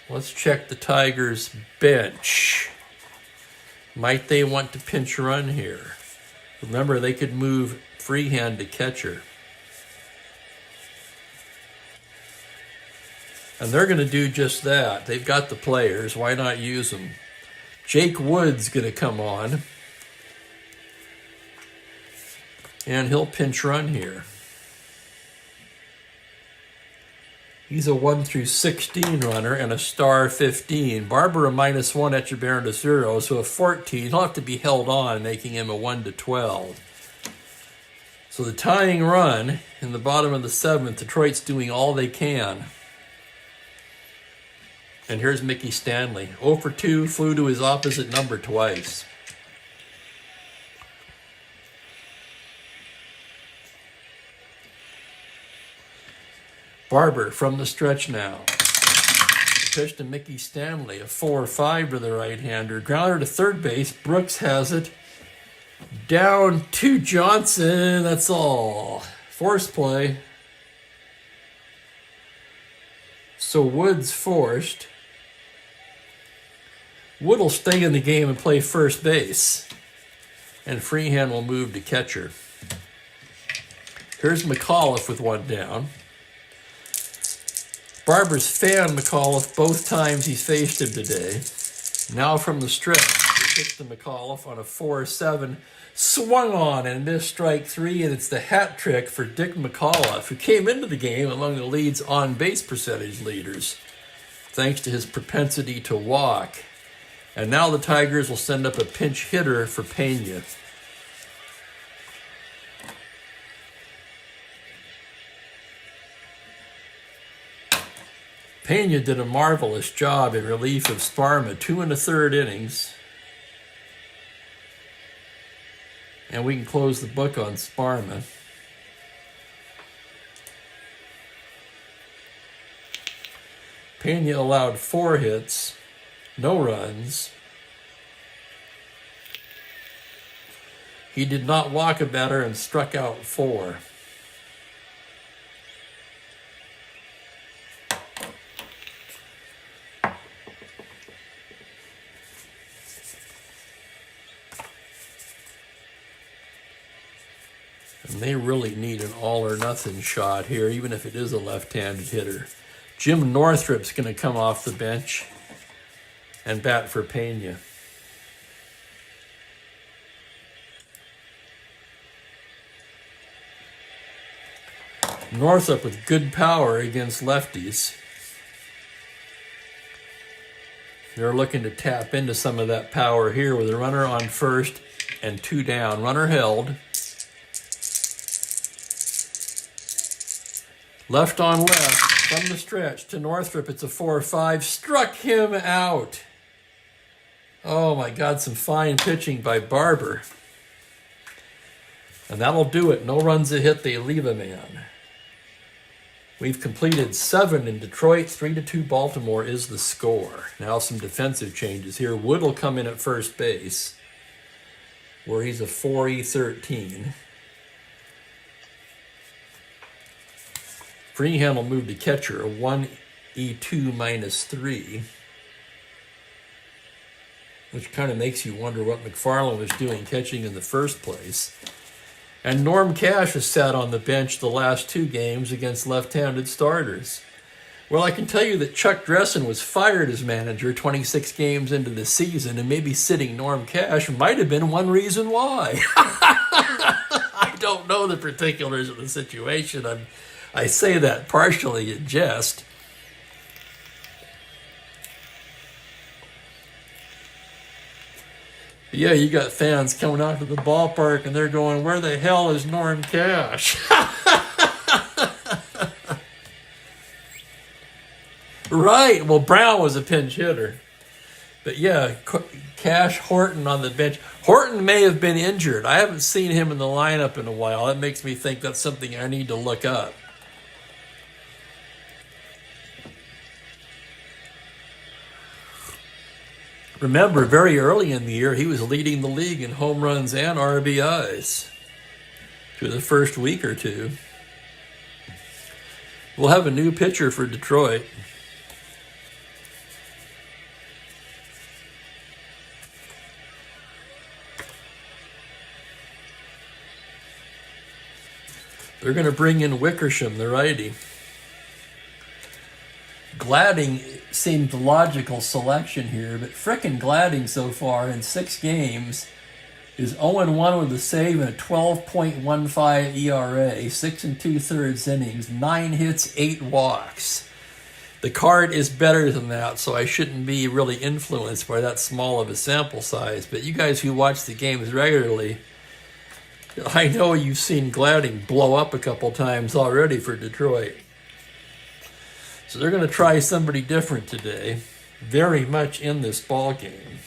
Let's check the Tigers' bench. Might they want to pinch run here? Remember, they could move Freehand to catcher. And they're going to do just that. They've got the players. Why not use them? Jake Wood's going to come on. And he'll pinch run here. He's a 1-16 runner and a star 15. Barber a -1, Echeverria a 0, so a 14. He'll have to be held on, making him a 1-12. So the tying run in the bottom of the 7th, Detroit's doing all they can. And here's Mickey Stanley. 0 for 2, flew to his opposite number twice. Barber from the stretch now. Pitch to Mickey Stanley, a 4-5 to the right-hander. Grounder to third base. Brooks has it. Down to Johnson. That's all. Force play. So Wood's forced. Wood will stay in the game and play first base. And Freehand will move to catcher. Here's McAuliffe with one down. Barber's fanned McAuliffe both times he's faced him today. Now from the stretch, he pitched to McAuliffe on a 4-7. Swung on and missed strike 3, and it's the hat trick for Dick McAuliffe, who came into the game among the league's on-base percentage leaders, thanks to his propensity to walk. And now the Tigers will send up a pinch hitter for Pena. Pena did a marvelous job in relief of Sparma, 2 1/3 innings. And we can close the book on Sparma. Pena allowed 4 hits, no runs. He did not walk a batter and struck out 4. And they really need an all-or-nothing shot here, even if it is a left-handed hitter. Jim Northrup's going to come off the bench and bat for Pena. Northup with good power against lefties. They're looking to tap into some of that power here with a runner on first and 2 down. Runner held. Left on left, from the stretch to Northrup, it's a 4-5, struck him out. Oh my God, some fine pitching by Barber. And that'll do it. No runs a hit, they leave a man. We've completed 7 in Detroit, 3-2 Baltimore is the score. Now some defensive changes here. Wood will come in at first base, where he's a 4E13. Freehand will move to catcher, a 1E2-3, which kind of makes you wonder what McFarland was doing catching in the first place. And Norm Cash has sat on the bench the last 2 games against left-handed starters. Well, I can tell you that Chuck Dressen was fired as manager 26 games into the season, and maybe sitting Norm Cash might have been one reason why. I don't know the particulars of the situation. I say that partially in jest. But yeah, you got fans coming out to the ballpark and they're going, where the hell is Norm Cash? Right. Well, Brown was a pinch hitter. But yeah, Cash Horton on the bench. Horton may have been injured. I haven't seen him in the lineup in a while. That makes me think that's something I need to look up. Remember, very early in the year, he was leading the league in home runs and RBIs through the first week or two. We'll have a new pitcher for Detroit. They're going to bring in Wickersham, the righty. Gladding seemed the logical selection here, but frickin' Gladding so far in 6 games is 0-1 with a save and a 12.15 ERA, 6 2/3 innings, 9 hits, 8 walks. The card is better than that, so I shouldn't be really influenced by that small of a sample size. But you guys who watch the games regularly, I know you've seen Gladding blow up a couple times already for Detroit. So they're going to try somebody different today, very much in this ball game.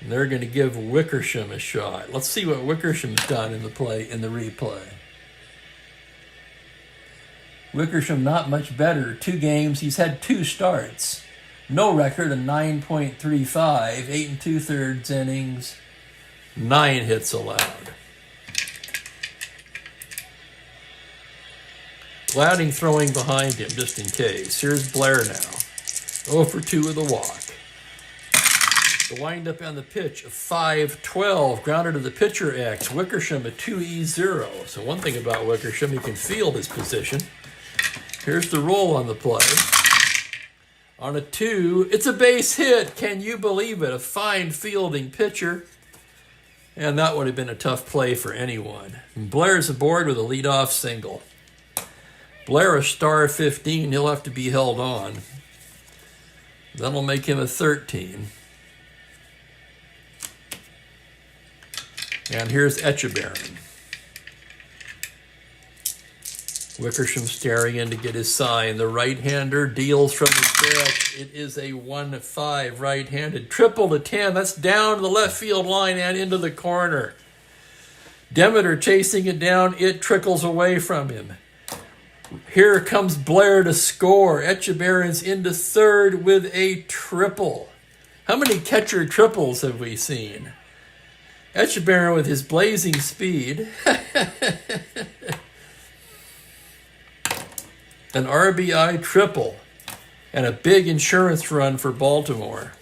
And they're going to give Wickersham a shot. Let's see what Wickersham's done in the replay. Wickersham not much better. 2 games. He's had 2 starts. No record, a 9.35, 8 2/3 innings, 9 hits allowed. Gladding throwing behind him just in case. Here's Blair now. 0 for 2 with a walk. The windup on the pitch, a 5-12. Grounded to the pitcher X. Wickersham a 2-0. So one thing about Wickersham, he can field his position. Here's the roll on the play. On a 2, it's a base hit. Can you believe it? A fine fielding pitcher. And that would have been a tough play for anyone. And Blair's aboard with a leadoff single. Blair a star 15, he'll have to be held on. That'll make him a 13. And here's Echeverry. Wickersham staring in to get his sign. The right-hander deals from the stretch. It is a 1-5 right-handed. Triple to 10. That's down the left field line and into the corner. Demeter chasing it down. It trickles away from him. Here comes Blair to score. Echeverry's into third with a triple. How many catcher triples have we seen? Echeverry with his blazing speed. An RBI triple and a big insurance run for Baltimore.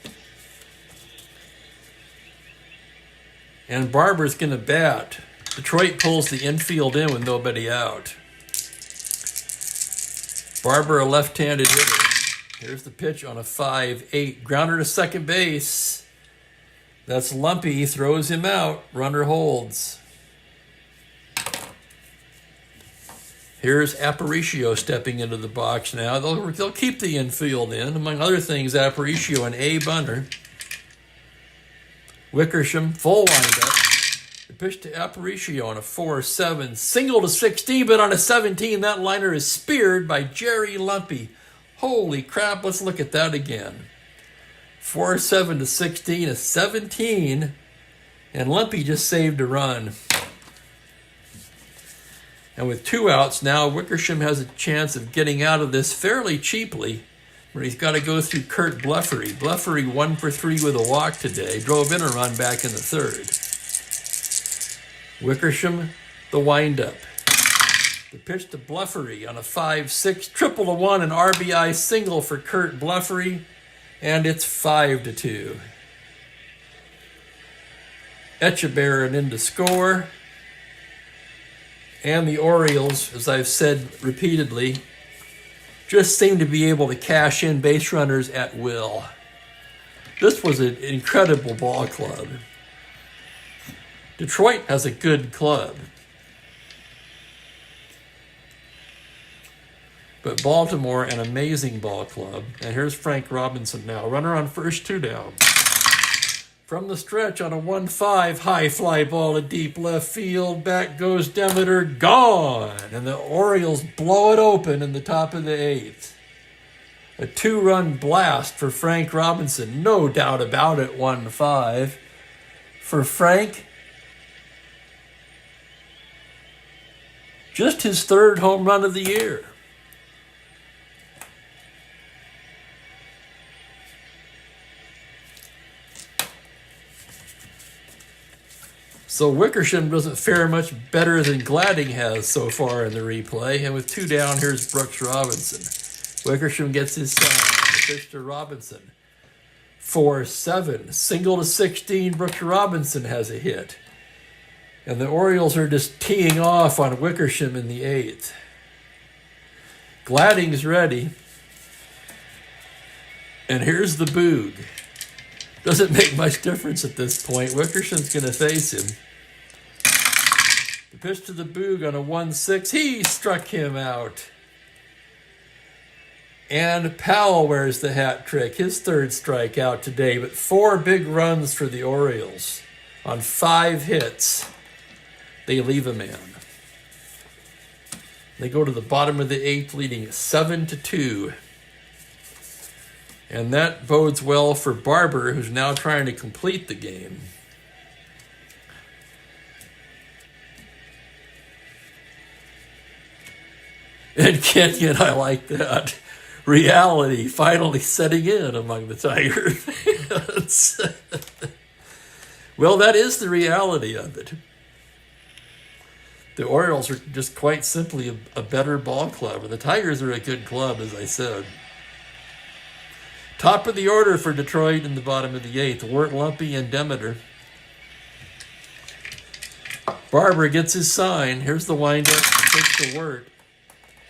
And Barber's going to bat. Detroit pulls the infield in with nobody out. Barber, a left-handed hitter. Here's the pitch on a 5-8. Grounder to second base. That's Lumpy. Throws him out. Runner holds. Here's Aparicio stepping into the box now. They'll keep the infield in. Among other things, Aparicio, an A bunter. Wickersham, full windup. The pitch to Aparicio on a 4-7. Single to 16, but on a 17, that liner is speared by Jerry Lumpy. Holy crap, let's look at that again. 4-7 to 16, a 17, and Lumpy just saved a run. And with 2 outs now, Wickersham has a chance of getting out of this fairly cheaply, where he's got to go through Kurt Bleffery. Bleffery 1 for 3 with a walk today, drove in a run back in the 3rd. Wickersham, the windup. The pitch to Bleffery on a 5-6, triple to 1, an RBI single for Kurt Bleffery, and it's 5-2. Echeverry in to score. And the Orioles, as I've said repeatedly, just seem to be able to cash in base runners at will. This was an incredible ball club. Detroit has a good club. But Baltimore, an amazing ball club. And here's Frank Robinson now. Runner on first, 2 down. From the stretch on a 1-5, high fly ball to deep left field. Back goes Demeter, gone. And the Orioles blow it open in the top of the 8th. A 2-run blast for Frank Robinson. No doubt about it, 1-5. For Frank, just his 3rd home run of the year. So Wickersham doesn't fare much better than Gladding has so far in the replay. And with 2 down, here's Brooks Robinson. Wickersham gets his sign. The pitch to Robinson. 4-7. Single to 16. Brooks Robinson has a hit. And the Orioles are just teeing off on Wickersham in the 8th. Gladding's ready. And here's the boog. Doesn't make much difference at this point. Wickersham's going to face him. The pitch to the boog on a 1-6. He struck him out. And Powell wears the hat trick. His 3rd strikeout today. But 4 big runs for the Orioles. On 5 hits, they leave a man. They go to the bottom of the 8th, leading 7-2. And that bodes well for Barber, who's now trying to complete the game. And Kenyon, I like that. Reality finally setting in among the Tiger fans. Well, that is the reality of it. The Orioles are just quite simply a better ball club. And the Tigers are a good club, as I said. Top of the order for Detroit in the bottom of the 8th. Wirt, Lumpy, and Demeter. Barber gets his sign. Here's the windup. Pitch to Wirt.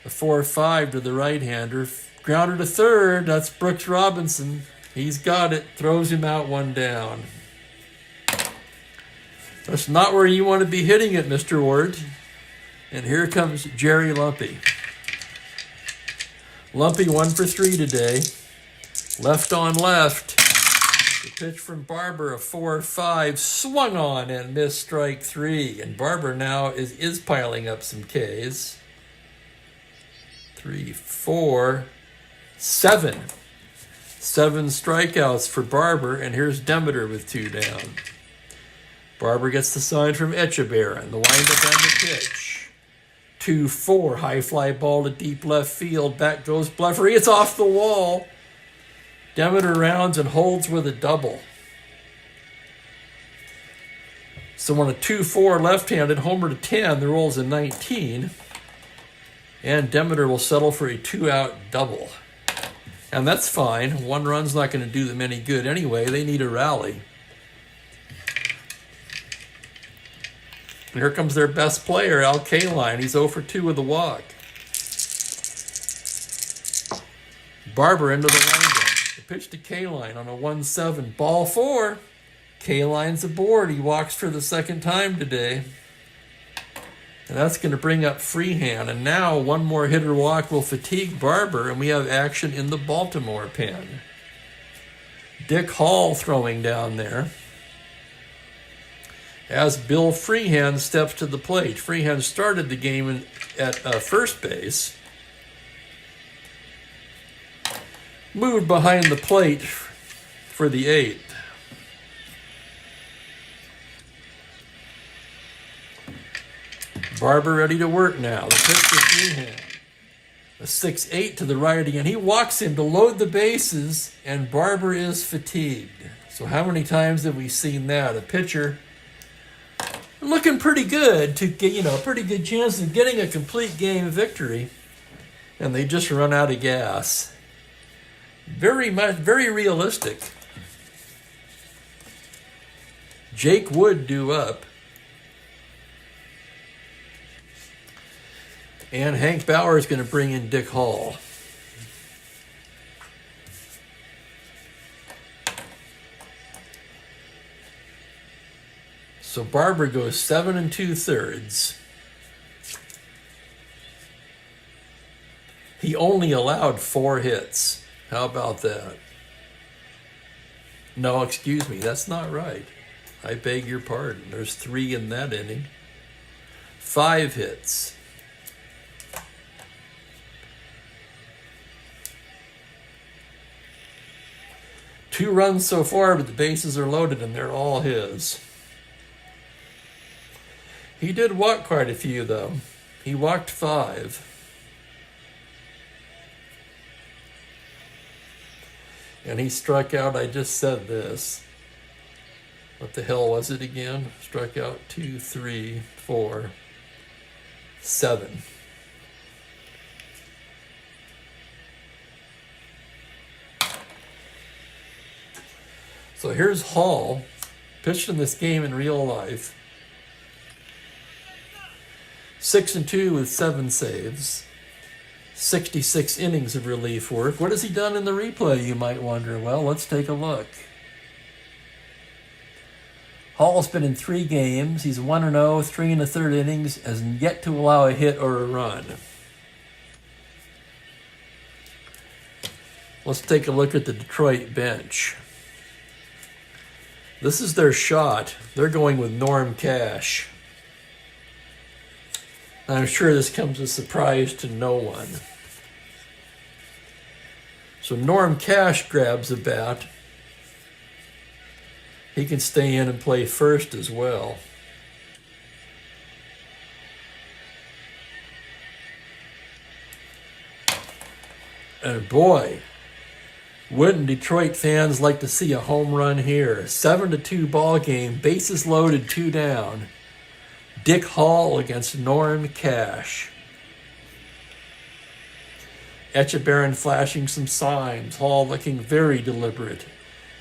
A 4-5 to the right-hander. Grounder to 3rd. That's Brooks Robinson. He's got it. Throws him out 1 down. That's not where you want to be hitting it, Mr. Ward. And here comes Jerry Lumpy. Lumpy 1 for 3 today. Left on left. The pitch from Barber, a 4-5, swung on and missed strike 3. And Barber now is piling up some Ks. 3, 4, 7. 7 strikeouts for Barber, and here's Demeter with 2 down. Barber gets the sign from Echeverria, the windup and the pitch. 2-4, high fly ball to deep left field. Back goes Bleffery. It's off the wall. Demeter rounds and holds with a double. So on a 2-4 left-handed homer to 10, the roll's a 19. And Demeter will settle for a 2-out double. And that's fine. 1 run's not going to do them any good anyway. They need a rally. And here comes their best player, Al Kaline. He's 0 for 2 with a walk. Barber into the windup. The pitch to Kaline on a 1-7. Ball 4. Kaline's aboard. He walks for the 2nd time today. And that's going to bring up Freehand. And now 1 more hitter walk will fatigue Barber, and we have action in the Baltimore pen. Dick Hall throwing down there. As Bill Freehand steps to the plate. Freehand started the game at first base. Moved behind the plate for the 8th. Barber ready to work now. The pitch to Freehand. A 6-8 to the righty, and he walks him to load the bases, and Barber is fatigued. So how many times have we seen that? A pitcher looking pretty good to get, a pretty good chance of getting a complete game victory, and they just run out of gas. Very realistic. Jake Wood due up. And Hank Bauer is going to bring in Dick Hall. So Barber goes 7 2/3. He only allowed 4 hits. How about that? No, excuse me, that's not right. I beg your pardon. There's 3 in that inning. 5 hits. Two runs so far, but the bases are loaded and they're all his. He did walk quite a few, though. He walked 5. And he struck out, I just said this. What the hell was it again? Struck out 2, 3, 4, 7. So here's Hall, pitched in this game in real life. 6-2 with 7 saves. 66 innings of relief work. What has he done in the replay, you might wonder? Well, let's take a look. Hall's been in 3 games. He's 1-0, 3 1/3 innings, has yet to allow a hit or a run. Let's take a look at the Detroit bench. This is their shot. They're going with Norm Cash. I'm sure this comes as a surprise to no one. So Norm Cash grabs a bat. He can stay in and play first as well. And boy, wouldn't Detroit fans like to see a home run here? 7-2 ball game, bases loaded, 2 down. Dick Hall against Norm Cash. Etchebarren flashing some signs. Hall looking very deliberate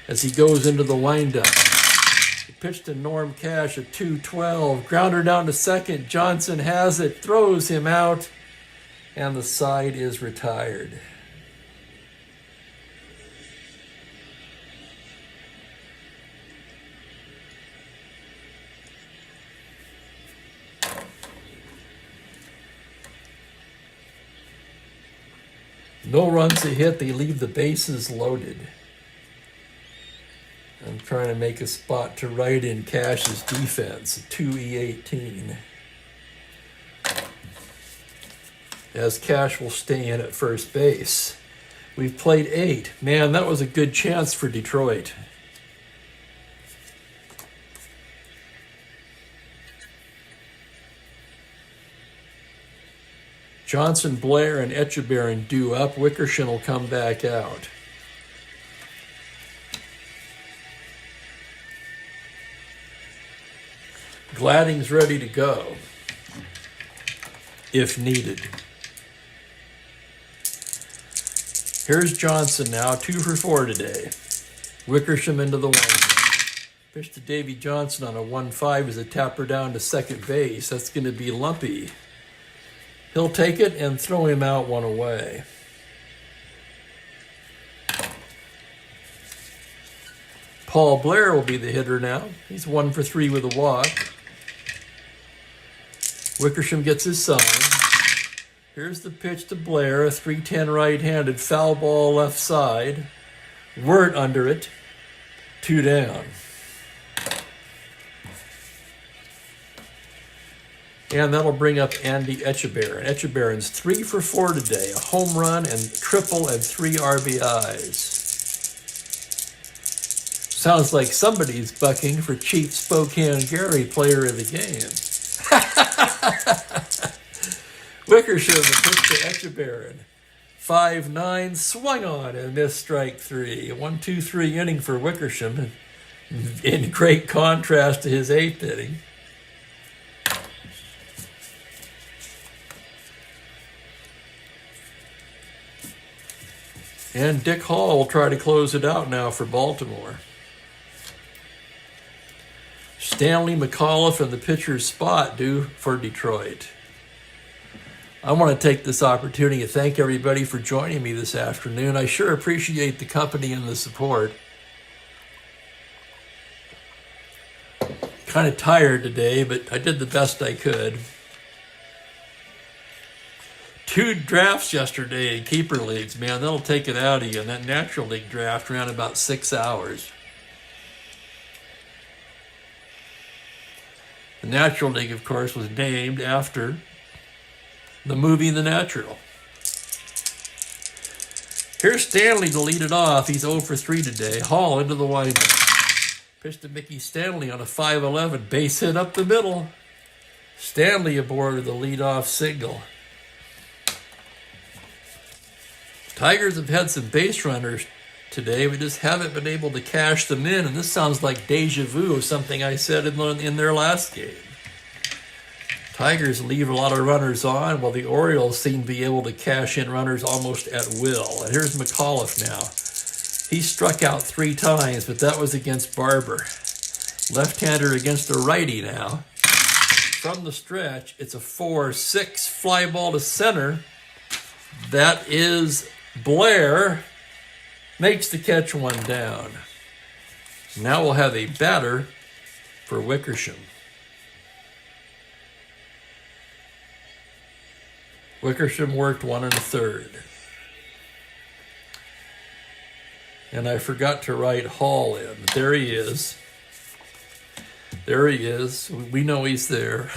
as he goes into the windup. He pitched to Norm Cash at 2-12. Grounder down to second. Johnson has it, throws him out, and the side is retired. No runs a hit. They leave the bases loaded. I'm trying to make a spot to right in Cash's defense. 2E18. As Cash will stay in at first base. We've played 8. Man, that was a good chance for Detroit. Johnson, Blair, and Etchebarren due up. Wickersham will come back out. Gladding's ready to go, if needed. Here's Johnson now, 2 for 4 today. Wickersham into the windup. Pitch to Davy Johnson on a 1-5 as a tapper down to second base. That's going to be lumpy. He'll take it and throw him out 1 away. Paul Blair will be the hitter now. He's 1 for 3 with a walk. Wickersham gets his sign. Here's the pitch to Blair, a 3-10 right-handed, foul ball left side. Wirt under it, 2 down. And that'll bring up Andy Etchebarren. Etchebarren's 3 for 4 today, a home run and triple and 3 RBIs. Sounds like somebody's bucking for Chief Spokane Gary, player of the game. Wickersham, the pitch to Etchebarren. 5-9, swung on and missed strike 3. A 1-2-3 inning for Wickersham, in great contrast to his 8th inning. And Dick Hall will try to close it out now for Baltimore. Stanley McAuliffe in the pitcher's spot due for Detroit. I want to take this opportunity to thank everybody for joining me this afternoon. I sure appreciate the company and the support. Kind of tired today, but I did the best I could. 2 drafts yesterday in keeper leagues, man, that'll take it out of you. And that natural league draft ran about 6 hours. The Natural League, of course, was named after the movie The Natural. Here's Stanley to lead it off. He's 0 for 3 today. Hall into the windup. Pitch to Mickey Stanley on a 5-11. Base hit up the middle. Stanley aboard the leadoff single. Tigers have had some base runners today. We just haven't been able to cash them in, and this sounds like deja vu of something I said in their last game. Tigers leave a lot of runners on, while the Orioles seem to be able to cash in runners almost at will. And here's McAuliffe now. He struck out 3 times, but that was against Barber. Left-hander against a righty now. From the stretch, it's a 4-6 fly ball to center. That is Blair. Makes the catch, 1 down. Now we'll have a batter for Wickersham. Wickersham worked 1 1/3. And I forgot to write Hall in. But there he is. There he is. We know he's there.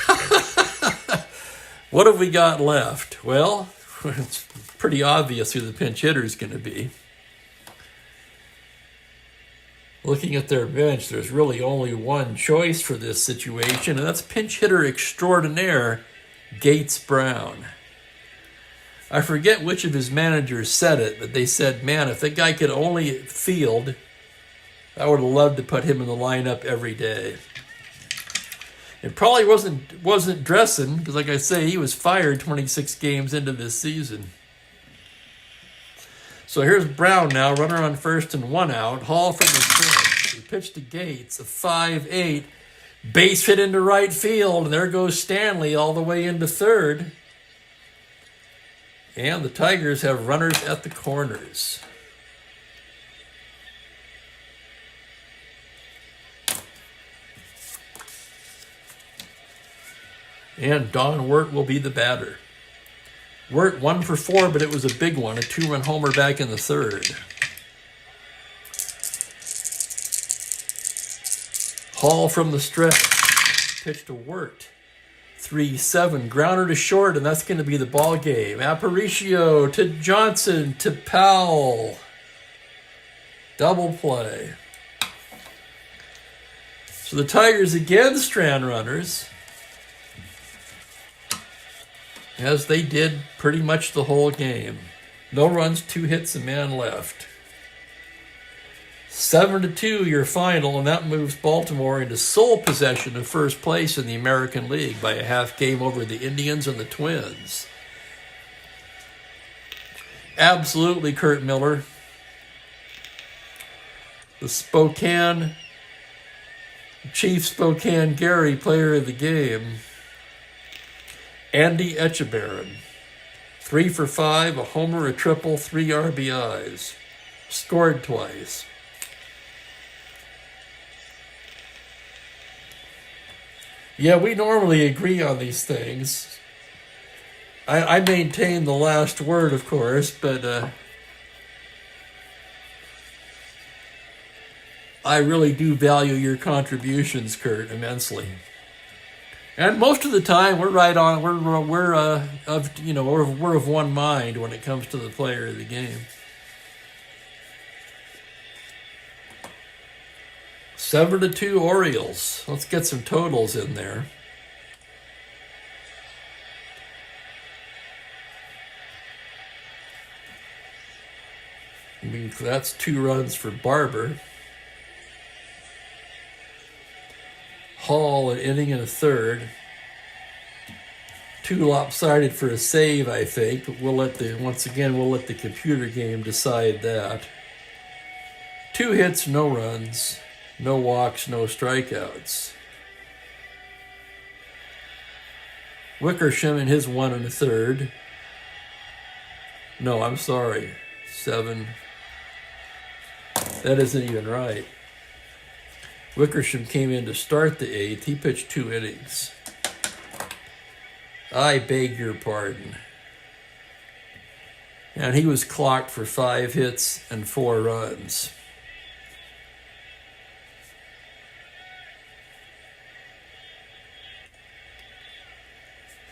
What have we got left? Well, it's pretty obvious who the pinch hitter is going to be. Looking at their bench, there's really only one choice for this situation, and that's pinch hitter extraordinaire, Gates Brown. I forget which of his managers said it, but they said, man, if that guy could only field, I would have loved to put him in the lineup every day. It probably wasn't dressing, because like I say, he was fired 26 games into this season. So here's Brown now, runner on first and 1 out. Hall from the stretch. He pitched to Gates, a 5-8. Base hit into right field, and there goes Stanley all the way into third. And the Tigers have runners at the corners. And Don Wirt will be the batter. Wirt 1 for 4, but it was a big one, a 2-run homer back in the third. Hall from the stretch, pitch to Wirt. 3-7, grounder to short, and that's going to be the ball game. Aparicio to Johnson to Powell. Double play. So the Tigers again strand runners, as they did pretty much the whole game. No runs, 2 hits, a man left. 7-2 your final, and that moves Baltimore into sole possession of first place in the American League by a half game over the Indians and the Twins. Absolutely, Kurt Miller. The Chief Spokane Gary player of the game. Andy Etchebarren. 3 for 5, a homer, a triple, 3 RBIs. Scored twice. Yeah, we normally agree on these things. I maintain the last word, of course, but I really do value your contributions, Kurt, immensely. And most of the time, we're right on. We're of one mind when it comes to the player of the game. 7-2 Orioles. Let's get some totals in there. That's 2 runs for Barber. Hall, an inning and a third. 2 lopsided for a save, I think. But we'll let the computer game decide that. 2 hits, no runs. No walks, no strikeouts. Wickersham in his 1 1/3. No, I'm sorry. 7. That isn't even right. Wickersham came in to start the 8th. He pitched 2 innings. I beg your pardon. And he was clocked for 5 hits and 4 runs.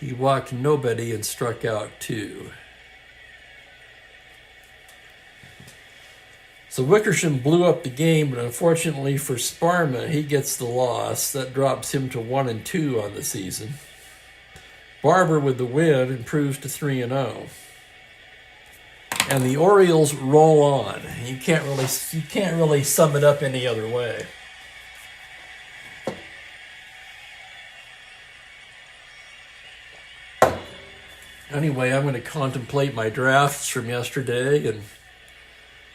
He walked nobody and struck out 2. So Wickersham blew up the game, but unfortunately for Sparma, he gets the loss. That drops him to 1-2 on the season. Barber with the win improves to 3-0. And the Orioles roll on. You can't really sum it up any other way. Anyway, I'm going to contemplate my drafts from yesterday and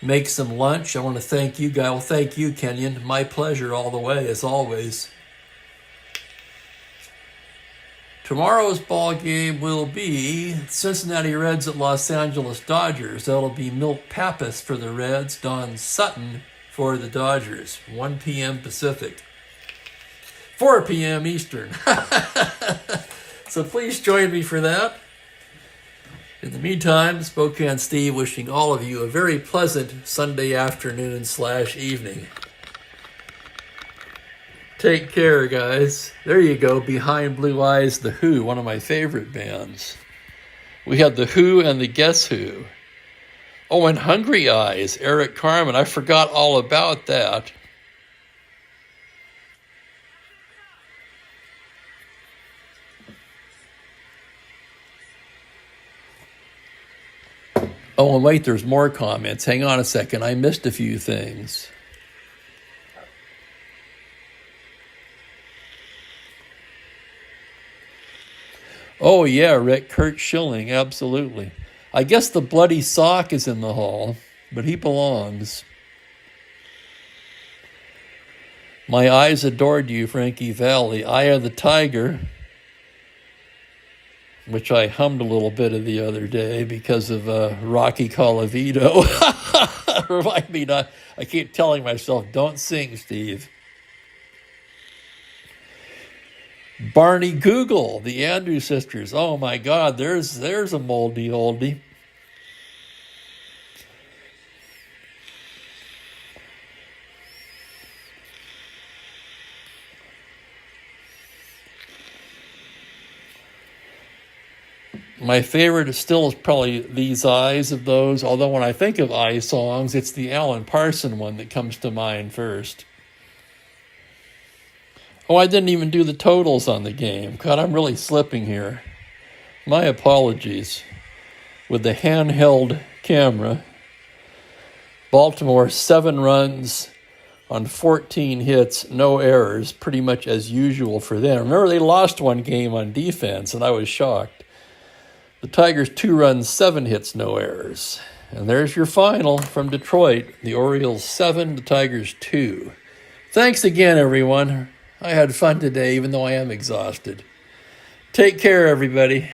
make some lunch. I want to thank you guys. Well, thank you, Kenyon. My pleasure all the way, as always. Tomorrow's ball game will be Cincinnati Reds at Los Angeles Dodgers. That'll be Milt Pappas for the Reds, Don Sutton for the Dodgers. 1 p.m. Pacific, 4 p.m. Eastern. So please join me for that. In the meantime, Spokane Steve wishing all of you a very pleasant Sunday afternoon/evening. Take care, guys. There you go, Behind Blue Eyes, The Who, one of my favorite bands. We had The Who and the Guess Who. Oh, and Hungry Eyes, Eric Carmen. I forgot all about that. Oh, and wait, there's more comments. Hang on a second. I missed a few things. Oh, yeah, Rick, Kurt Schilling, absolutely. I guess the bloody sock is in the hall, but he belongs. My eyes adored you, Frankie Valli. Eye of the Tiger, which I hummed a little bit of the other day because of Rocky Colavito. Remind me not, I keep telling myself, don't sing, Steve. Barney Google, the Andrews Sisters. Oh my God, there's a moldy oldie. My favorite is probably These Eyes of those, although when I think of eye songs, it's the Alan Parsons one that comes to mind first. Oh, I didn't even do the totals on the game. God, I'm really slipping here. My apologies. With the handheld camera, Baltimore 7 runs on 14 hits, no errors, pretty much as usual for them. Remember, they lost one game on defense, and I was shocked. The Tigers 2 runs, 7 hits, no errors. And there's your final from Detroit. The Orioles 7, the Tigers 2. Thanks again, everyone. I had fun today, even though I am exhausted. Take care, everybody.